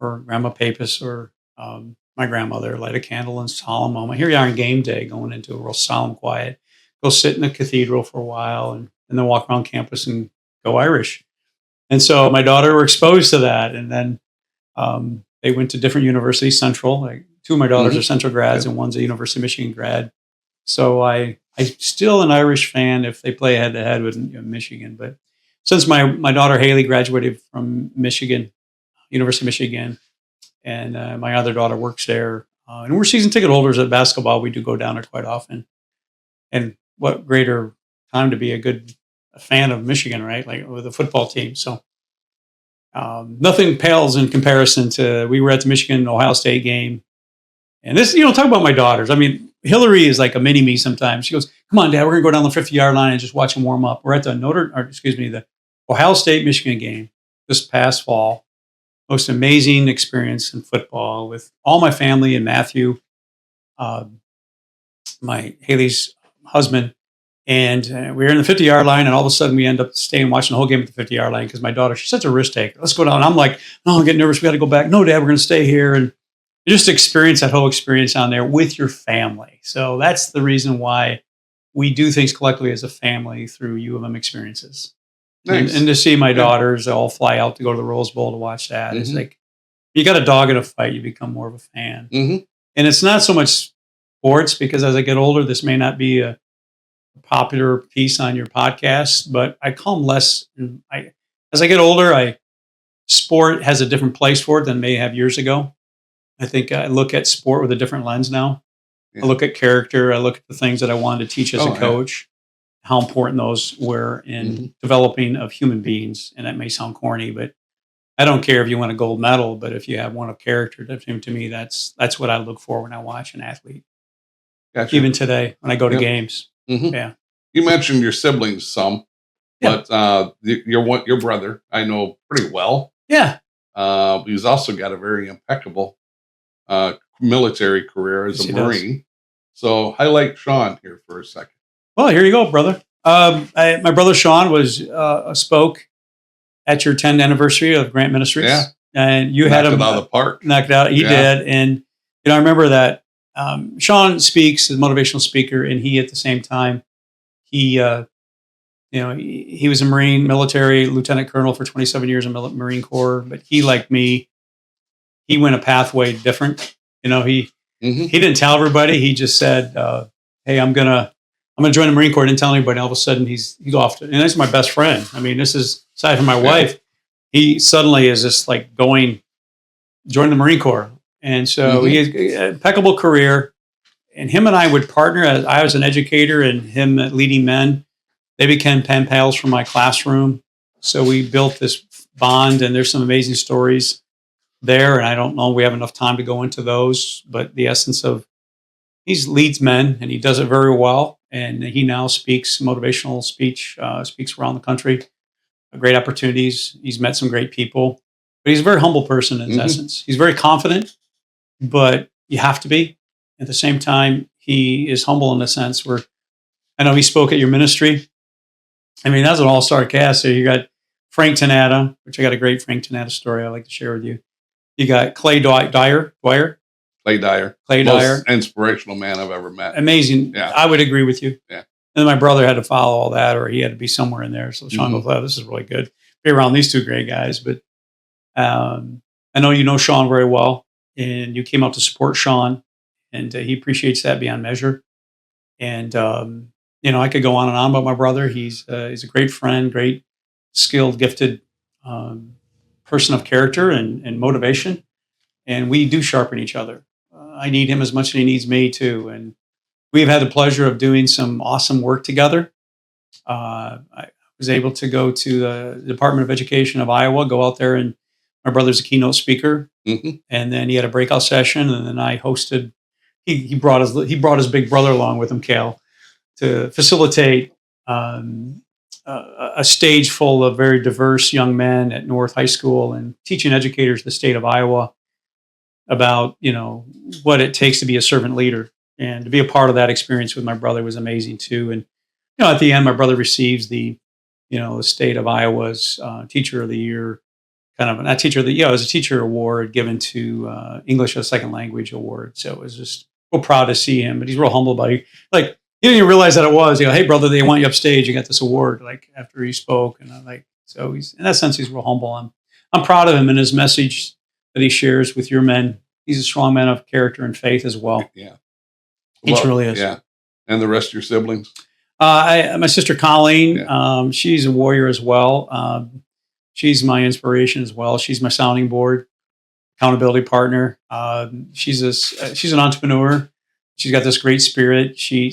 Papis or my grandmother, light a candle in solemn moment. Here you are on game day, going into a real solemn quiet. Go sit in the cathedral for a while, and then walk around campus and go Irish. And so my daughter were exposed to that. And then they went to different universities, Central. Like, two of my daughters are Central grads, and one's a University of Michigan grad. So I'm still an Irish fan if they play head to head with Michigan. But since my daughter Haley graduated from Michigan, University of Michigan, and my other daughter works there, and we're season ticket holders at basketball. We do go down there quite often. And what greater time to be a fan of Michigan, right? Like with a football team. So nothing pales in comparison to, we were at the Michigan-Ohio State game. And this, talk about my daughters. I mean, Hillary is like a mini me sometimes. She goes, "Come on, Dad, we're going to go down the 50-yard line and just watch them warm up." We're at the Ohio State-Michigan game this past fall. Most amazing experience in football with all my family and Matthew, my Haley's husband. And we were in the 50-yard line, and all of a sudden we end up staying watching the whole game at the 50-yard line because my daughter, she's such a risk taker. "Let's go down." I'm like, "No, I'm getting nervous. We got to go back." "No, Dad, we're going to stay here." And just experience that whole experience down there with your family. So that's the reason why we do things collectively as a family through U of M experiences. Nice. And to see my daughters all fly out to go to the Rose Bowl to watch that. It's like, you got a dog in a fight, you become more of a fan. And it's not so much sports, because as I get older, this may not be a popular piece on your podcast, but I come less. As I get older, sport has a different place for it than it may have years ago. I think I look at sport with a different lens now. Yeah. I look at character. I look at the things that I wanted to teach as a coach, how important those were in developing of human beings. And that may sound corny, but I don't care if you win a gold medal, but if you have one of character, to me, that's what I look for when I watch an athlete. Gotcha. even today when I go to Yep. games. Mhm. Yeah. You mentioned your siblings some, Yeah. but your brother I know pretty well. Yeah. He's also got a very impeccable military career as Yes, a he does. Marine. So highlight Sean here for a second. Well, here you go, brother. My brother Sean was spoke at your 10th anniversary of Grant Ministries. Yeah. And you had Knocked him it out of the park. knocked it out. He Yeah. did. And, I remember that Sean speaks as a motivational speaker, and he, at the same time, he, he was a Marine, military lieutenant colonel for 27 years in Marine Corps. But he, like me, he went a pathway different. He Hmm. didn't tell everybody. He just said, "Hey, I'm gonna join the Marine Corps." Didn't tell anybody. All of a sudden, he's off to, and this is my best friend. I mean, this is aside from my wife. He suddenly is just like join the Marine Corps, and so he has an impeccable career. And him and I would partner. As I was an educator, and him leading men. They became pen pals from my classroom. So we built this bond, and there's some amazing stories there. And I don't know, we have enough time to go into those, but the essence of he leads men, and he does it very well. And he now speaks motivational speech, speaks around the country, great opportunities. He's met some great people, but he's a very humble person in his essence. He's very confident, but you have to be. At the same time, he is humble in a sense where I know he spoke at your ministry. I mean, that's an all-star cast. So you got Frank Tanata, which I got a great Frank Tanata story I'd like to share with you. You got Clay Dyer. Clay Dyer. Most inspirational man I've ever met. Amazing. Yeah. I would agree with you. Yeah. And my brother had to follow all that, or he had to be somewhere in there. So Sean goes, "Oh, this is really good. Be around these two great guys." But I know you know Sean very well, and you came out to support Sean, and he appreciates that beyond measure. And I could go on and on about my brother. He's a great friend, great, skilled, gifted person of character and motivation. And we do sharpen each other. I need him as much as he needs me too. And we've had the pleasure of doing some awesome work together. I was able to go to the Department of Education of Iowa, go out there, and my brother's a keynote speaker. And then he had a breakout session, and then I hosted. He brought his big brother along with him, Cal, to facilitate a stage full of very diverse young men at North High School and teaching educators in the state of Iowa about what it takes to be a servant leader. And to be a part of that experience with my brother was amazing too. And at the end, my brother receives the state of Iowa's Teacher of the Year, kind of not teacher of the it was a teacher award given to English as a second language award. So it was just real proud to see him, but he's real humble about it. Like, he didn't even realize that it was. Hey brother, they want you upstage. You got this award. Like, after he spoke, and I'm like, so he's, in that sense, he's real humble. I'm proud of him and his message that he shares with your men. He's a strong man of character and faith as well. Yeah, he truly is. Yeah, and the rest of your siblings. My sister Colleen, she's a warrior as well. She's my inspiration as well. She's my sounding board, accountability partner. She's an entrepreneur. She's got this great spirit. She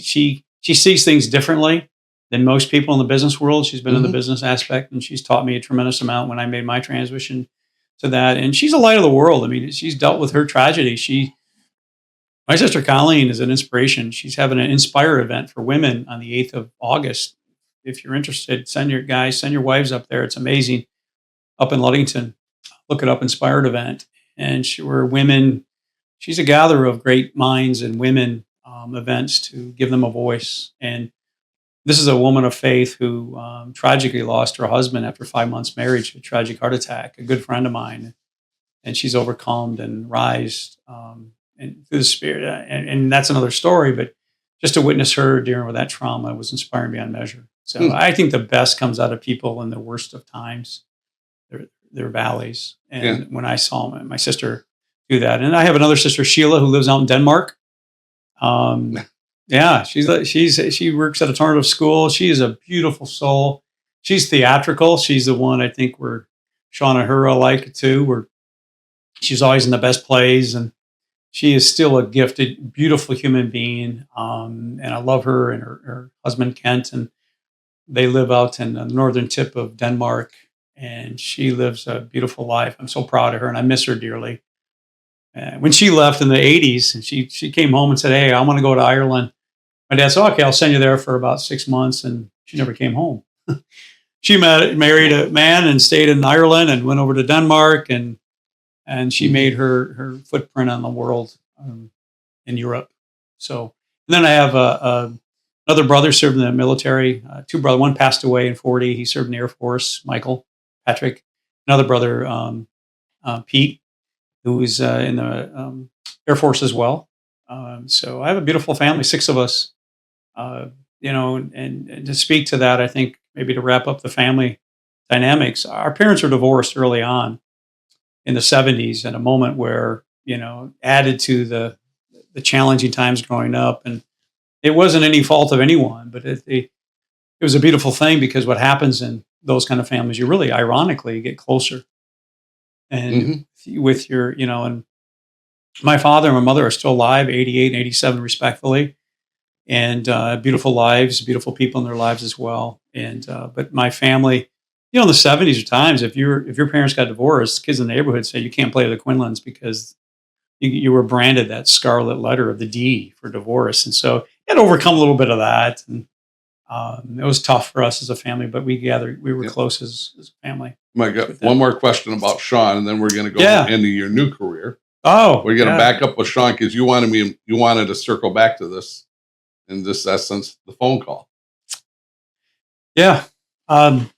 sees things differently than most people in the business world. She's been in the business aspect, and she's taught me a tremendous amount when I made my transition to that. And she's a light of the world. I mean, she's dealt with her tragedy. My sister Colleen is an inspiration. She's having an Inspire event for women on the 8th of August. If you're interested, send your wives up there. It's amazing. Up in Ludington, look it up, Inspired event. And we're women. She's a gatherer of great minds and women events to give them a voice. And this is a woman of faith who tragically lost her husband after 5 months marriage to a tragic heart attack, a good friend of mine. And she's overcome and rised and through the spirit. And that's another story, but just to witness her dealing with that trauma was inspiring beyond measure. So I think the best comes out of people in the worst of times, their valleys. And when I saw my sister do that, and I have another sister, Sheila, who lives out in Denmark. She works at a Transformative school. She is a beautiful soul. She's theatrical. She's the one I think where Sean and her are alike too, where she's always in the best plays, and she is still a gifted, beautiful human being. And I love her and her husband, Kent, and they live out in the northern tip of Denmark, and she lives a beautiful life. I'm so proud of her, and I miss her dearly. When she left in the 80s, and she came home and said, "Hey, I want to go to Ireland." My dad said, "Okay, I'll send you there for about 6 months," and she never came home. She married a man and stayed in Ireland and went over to Denmark, and she made her footprint on the world in Europe. So, and then I have another brother served in the military. Two brothers, one passed away in 40. He served in the Air Force. Michael Patrick, another brother, Pete, who was in the Air Force as well. So I have a beautiful family, 6 of us. And to speak to that, I think maybe to wrap up the family dynamics, our parents were divorced early on in the 70s, at a moment where, added to the challenging times growing up. And it wasn't any fault of anyone, but it was a beautiful thing, because what happens in those kind of families, you really ironically get closer. And with your, and my father and my mother are still alive, 88 and 87 respectfully, and beautiful lives, beautiful people in their lives as well. And but my family, in the 70s, are times if your parents got divorced, kids in the neighborhood say you can't play with the Quinlans because you were branded that scarlet letter of the D for divorce. And so you had to overcome a little bit of that, and it was tough for us as a family, but we were close as a family. I got one more question about Sean, and then we're going to go into your new career. Oh, we're going to back up with Sean, because you wanted to circle back to this, in this essence, the phone call. Yeah. And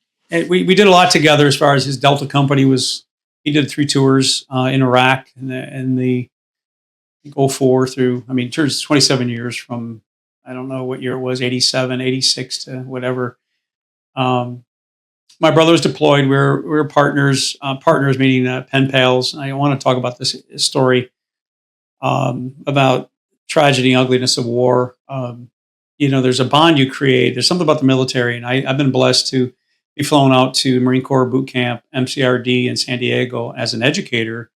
we did a lot together as far as his Delta company was. He did 3 tours in Iraq in the I think 04 through, it turns 27 years from, I don't know what year it was, 87, 86 to whatever. My brother was deployed. We were partners meaning pen pals. I want to talk about this story about tragedy and ugliness of war. There's a bond you create. There's something about the military, and I've been blessed to be flown out to Marine Corps boot camp, MCRD in San Diego as an educator.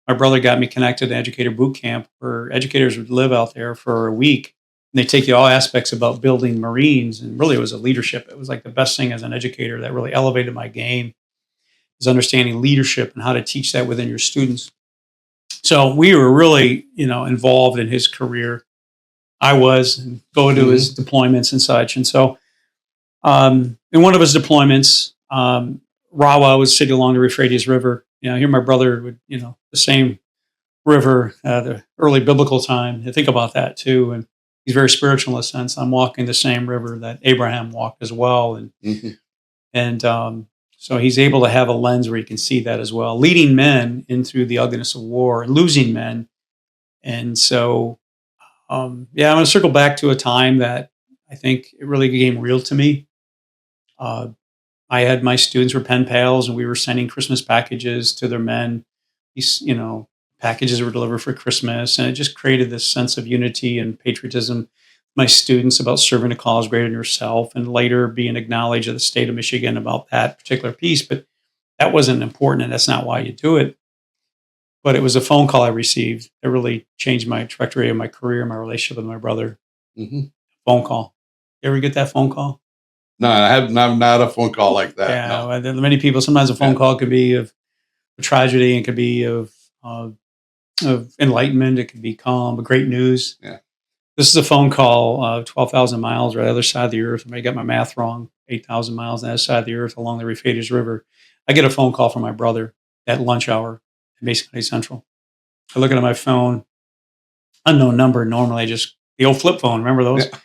My brother got me connected to educator boot camp, where educators would live out there for a week. And they take you all aspects about building Marines. And really, it was a leadership. It was like the best thing as an educator that really elevated my game, is understanding leadership and how to teach that within your students. So we were really, involved in his career. I was, and go to his deployments and such. And so in one of his deployments, Rawa was sitting along the Euphrates River. Here my brother would, the same river, the early biblical time. I think about that too. And he's very spiritual in a sense. I'm walking the same river that Abraham walked as well. And so he's able to have a lens where he can see that as well, leading men in through the ugliness of war and losing men. And so, I'm going to circle back to a time that I think it really became real to me. I had my students were pen pals, and we were sending Christmas packages to their men. These, packages were delivered for Christmas, and it just created this sense of unity and patriotism. My students about serving a cause greater than yourself, and later being acknowledged at the state of Michigan about that particular piece. But that wasn't important, and that's not why you do it. But it was a phone call I received that really changed my trajectory of my career, my relationship with my brother. Phone call. You ever get that phone call? No, I have not a phone call like that. Yeah, no. Many people. Sometimes a phone call could be of a tragedy, and could be of enlightenment. It could be calm, but great news. Yeah. This is a phone call 12,000 miles right on the other side of the earth. I may get my math wrong. 8,000 miles on the other side of the earth along the Euphrates River. I get a phone call from my brother at lunch hour at Mason Central. I look at my phone, unknown number. Normally, just the old flip phone. Remember those? Yeah.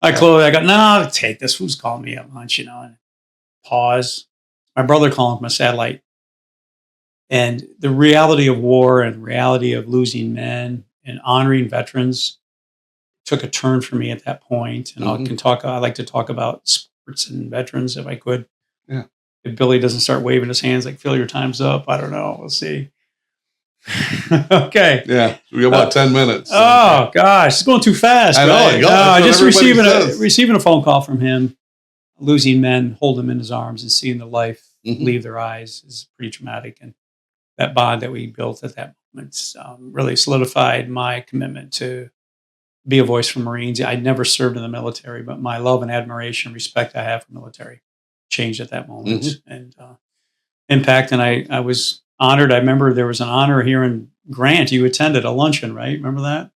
I close. I go, no, take this. Who's calling me at lunch? And pause. My brother calling from a satellite. And the reality of war and reality of losing men and honoring veterans took a turn for me at that point. And I like to talk about sports and veterans if I could. Yeah. If Billy doesn't start waving his hands like, Phil, your time's up. I don't know. We'll see. Okay. Yeah. We got about 10 minutes. So. Oh, gosh. It's going too fast. I know. Right? I just receiving a phone call from him, losing men, hold them in his arms and seeing the life leave their eyes is pretty traumatic. And that bond that we built at that moment really solidified my commitment to be a voice for Marines. I'd never served in the military, but my love and admiration and respect I have for military changed at that moment and impact. And I was honored. I remember there was an honor here in Grant. You attended a luncheon, right? Remember that?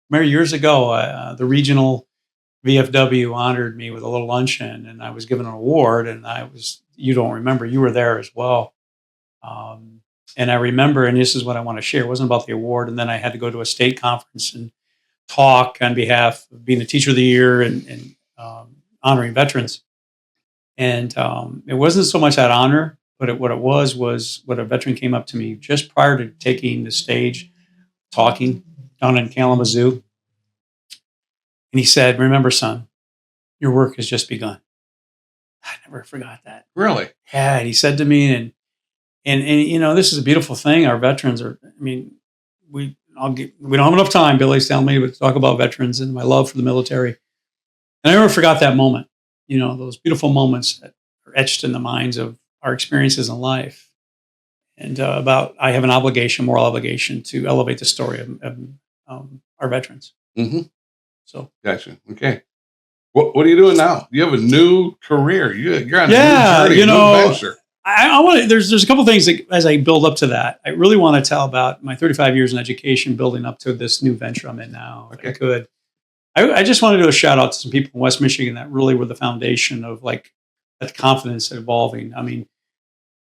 Remember years ago, the regional VFW honored me with a little luncheon, and I was given an award. And you don't remember, you were there as well. And I remember, and this is what I want to share. It wasn't about the award. And then I had to go to a state conference and talk on behalf of being the teacher of the year and honoring veterans. And it wasn't so much that honor, but what it was what a veteran came up to me just prior to taking the stage, talking down in Kalamazoo. And he said, "Remember, son, your work has just begun." I never forgot that. Really? Yeah. And he said to me, and this is a beautiful thing. Our veterans are, we don't have enough time, Billy's telling me, to talk about veterans and my love for the military. And I never forgot that moment, those beautiful moments that are etched in the minds of our experiences in life. And I have an moral obligation to elevate the story of our veterans. Mm-hmm. So. Gotcha. Okay. What are you doing now? You have a new career. You're on a new journey, new venture. I want to. There's a couple things that, as I build up to that, I really want to tell about my 35 years in education, building up to this new venture I'm in now. Okay. If I could. I just want to do a shout out to some people in West Michigan that really were the foundation of that confidence evolving.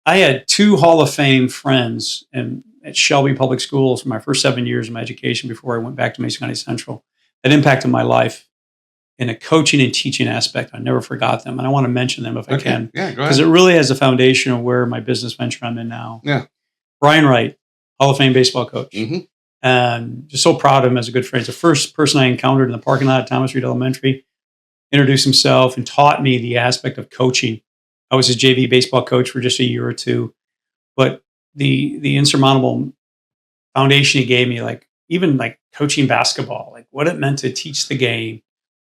I had 2 Hall of Fame friends at Shelby Public Schools for my first 7 years of my education before I went back to Mason County Central that impacted my life in a coaching and teaching aspect. I never forgot them. And I want to mention them if I can. Yeah, go ahead. Because it really has the foundation of where my business venture I'm in now. Yeah. Brian Wright, Hall of Fame baseball coach. Mm-hmm. And just so proud of him as a good friend. He's the first person I encountered in the parking lot at Thomas Reed Elementary, introduced himself and taught me the aspect of coaching. I was his JV baseball coach for just a year or two. But the insurmountable foundation he gave me, even coaching basketball, what it meant to teach the game.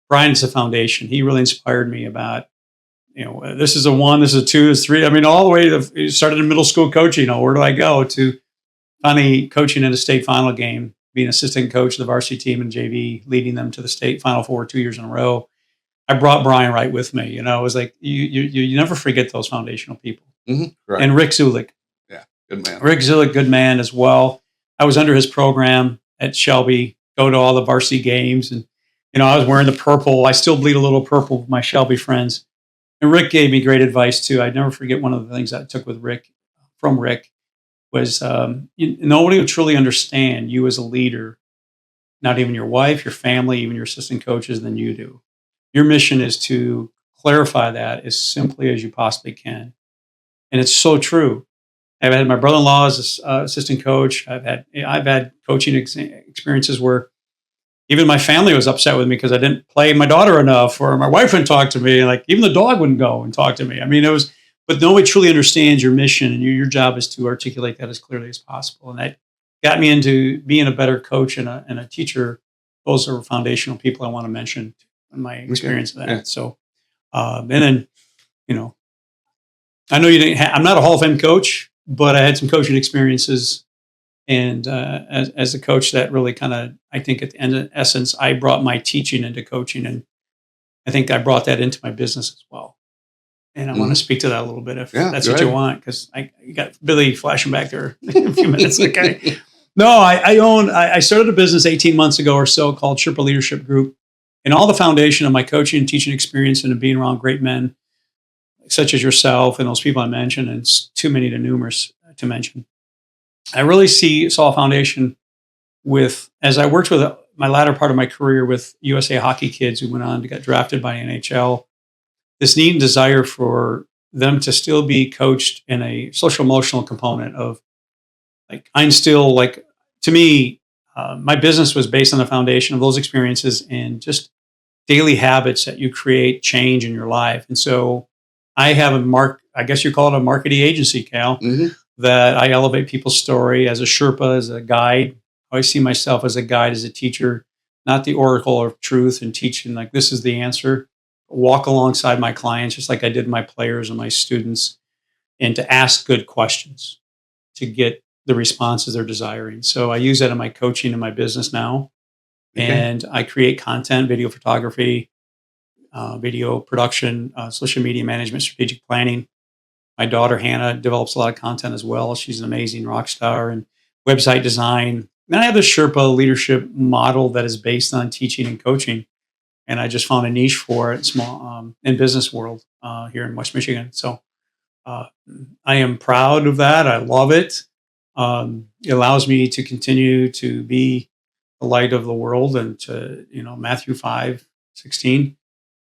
Brian's the foundation. He really inspired me about, this is a 1, this is a 2, this is 3. All the way to started in middle school coaching. Where do I go to finally coaching in a state final game, being assistant coach of the varsity team in JV, leading them to the state Final Four 2 years in a row. I brought Brian Wright with me. It was you never forget those foundational people. Mm-hmm. Right. And Rick Zulik. Yeah, good man. Rick Zulik, good man as well. I was under his program at Shelby, go to all the varsity games, and I was wearing the purple. I still bleed a little purple with my Shelby friends. And Rick gave me great advice too. I'd never forget one of the things I took from Rick was nobody will truly understand you as a leader, not even your wife, your family, even your assistant coaches, than you do. Your mission is to clarify that as simply as you possibly can. And it's so true. I've had my brother-in-law as assistant coach. I've had coaching experiences where even my family was upset with me because I didn't play my daughter enough, or my wife wouldn't talk to me. Even the dog wouldn't go and talk to me. But nobody truly understands your mission, and your job is to articulate that as clearly as possible. And that got me into being a better coach and a teacher. Those are foundational people I want to mention in my experience of that. Yeah. So, and then, I know you didn't. I'm not a Hall of Fame coach, but I had some coaching experiences. And as a coach, that really kind of, I think at the end of essence, I brought my teaching into coaching. And I think I brought that into my business as well. And I want to speak to that a little bit if that's what you want, because you got Billy flashing back there in a few minutes. Okay. No, I started a business 18 months ago or so called Sherpa Leadership Group. And all the foundation of my coaching and teaching experience and being around great men, such as yourself and those people I mentioned, and it's too many to mention. I really saw a foundation as I worked with my latter part of my career with USA hockey kids who went on to get drafted by NHL, this need and desire for them to still be coached in a social emotional component of to me, my business was based on the foundation of those experiences and just daily habits that you create change in your life. And so I have I guess you call it a marketing agency, Cal, that I elevate people's story as a Sherpa, as a guide. I always see myself as a guide, as a teacher, not the oracle of truth and teaching this is the answer. Walk alongside my clients, just like I did my players and my students, and to ask good questions to get the responses they're desiring. So I use that in my coaching and my business now. Okay. And I create content, video photography, video production, social media management, strategic planning. My daughter Hannah develops a lot of content as well. She's an amazing rock star and website design. And I have the Sherpa leadership model that is based on teaching and coaching. And I just found a niche for it in business world here in West Michigan. So I am proud of that. I love it. It allows me to continue to be the light of the world, and to, Matthew 5:16,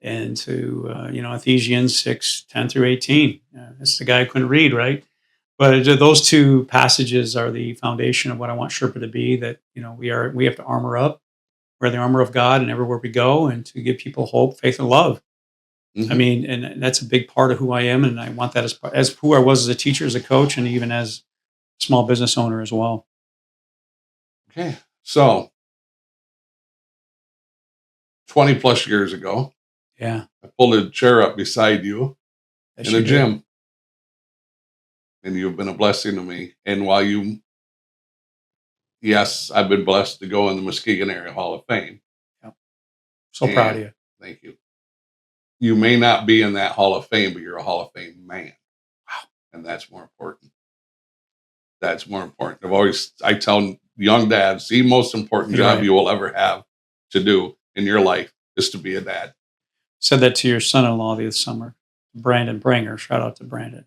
and to, Ephesians 6:10-18. It's the guy I couldn't read, right? But those two passages are the foundation of what I want Sherpa to be, that, we have to armor up. Wear the armor of God and everywhere we go, and to give people hope, faith, and love. Mm-hmm. I mean, and that's a big part of who I am. And I want that as who I was as a teacher, as a coach, and even as a small business owner as well. Okay. So 20 plus years ago, yeah, I pulled a chair up beside you in a gym, and you've been a blessing to me. And while yes, I've been blessed to go in the Muskegon Area Hall of Fame. Yep. So proud of you. Thank you. You may not be in that Hall of Fame, but you're a Hall of Fame man. Wow. And that's more important. That's more important. I tell young dads, the most important job you will ever have to do in your life is to be a dad. Said that to your son-in-law this summer, Brandon Bringer. Shout out to Brandon.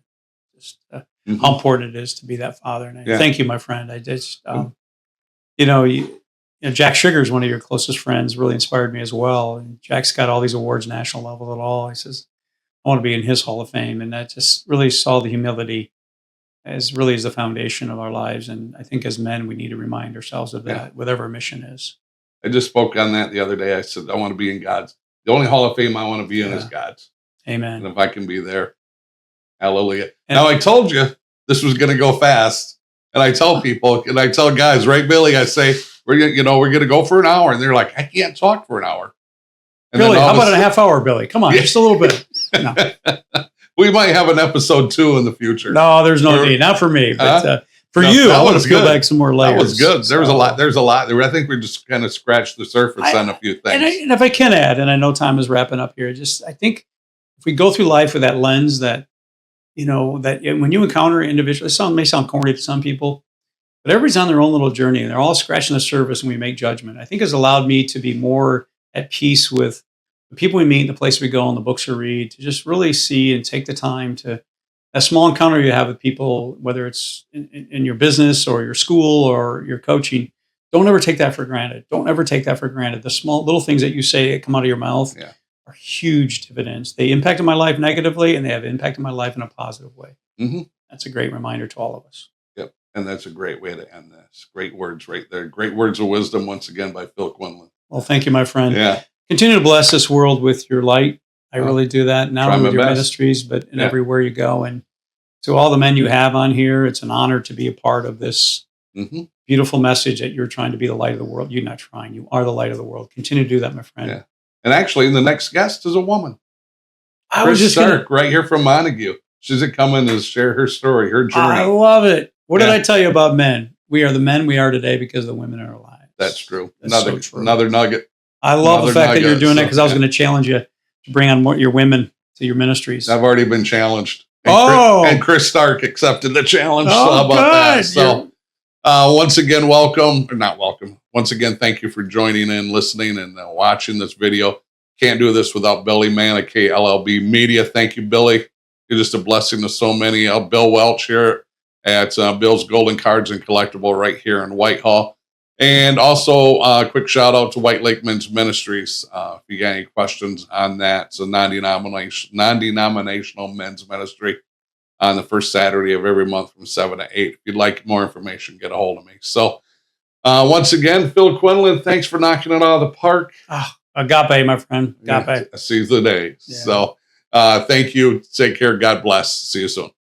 Just how important it is to be that father. And thank you, my friend. I just, Jack Sugar is one of your closest friends, really inspired me as well. And Jack's got all these awards, national level at all. He says, I want to be in his Hall of Fame. And that just really saw the humility as the foundation of our lives. And I think as men, we need to remind ourselves of that, whatever our mission is. I just spoke on that the other day. I said, I want to be in God's. The only Hall of Fame I want to be in is God's. Amen. And if I can be there, hallelujah. Now, I told you this was going to go fast. And I tell people, and I tell guys, right, Billy, I say, we're going to go for an hour. And they're like, I can't talk for an hour. And Billy, how about a half hour, Billy? Come on, just a little bit. No. We might have an episode 2 in the future. No, there's no need. Not for me, but for you, I want to peel back some more layers. That was good. There's a lot. I think we just kind of scratched the surface on a few things. And if I can add, and I know time is wrapping up here, I think if we go through life with that lens that, that when you encounter individuals, it may sound corny to some people, but everybody's on their own little journey and they're all scratching the surface and we make judgment. I think has allowed me to be more at peace with the people we meet, the place we go, and the books we read, to just really see and take the time to a small encounter you have with people, whether it's in your business or your school or your coaching. Don't ever take that for granted. Don't ever take that for granted. The small little things that you say that come out of your mouth are huge dividends. They impacted my life negatively, and they have impacted my life in a positive way. Mm-hmm. That's a great reminder to all of us. Yep. And that's a great way to end this. Great words right there. Great words of wisdom once again by Phil Quinlan. Well, thank you, my friend. Yeah. Continue to bless this world with your light. I really do that, not only with your ministries, but in everywhere you go. And to all the men you have on here, it's an honor to be a part of this beautiful message that you're trying to be the light of the world. You're not trying. You are the light of the world. Continue to do that, my friend. Yeah. And actually, the next guest is a woman. Chris Stark, right here from Montague. She's coming to share her story, her journey. I love it. What did I tell you about men? We are the men we are today because of the women in our lives. That's true. So true. Another nugget. I love the fact that you're doing it, because I was going to challenge you to bring on more your women to your ministries. I've already been challenged. And Chris Stark accepted the challenge. So how about that? So once again, once again, thank you for joining in, listening, and watching this video. Can't do this without Billy Mann at KLLB Media. Thank you, Billy. You're just a blessing to so many. Bill Welch here at Bill's Golden Cards and Collectible right here in Whitehall. And also a quick shout out to White Lake Men's Ministries. If you got any questions on that, it's a non-denominational men's ministry on the first Saturday of every month from 7 to 8. If you'd like more information, get a hold of me. So once again, Phil Quinlan, thanks for knocking it out of the park. Agape, my friend. Agape. Seize the day. Yeah. So thank you. Take care. God bless. See you soon.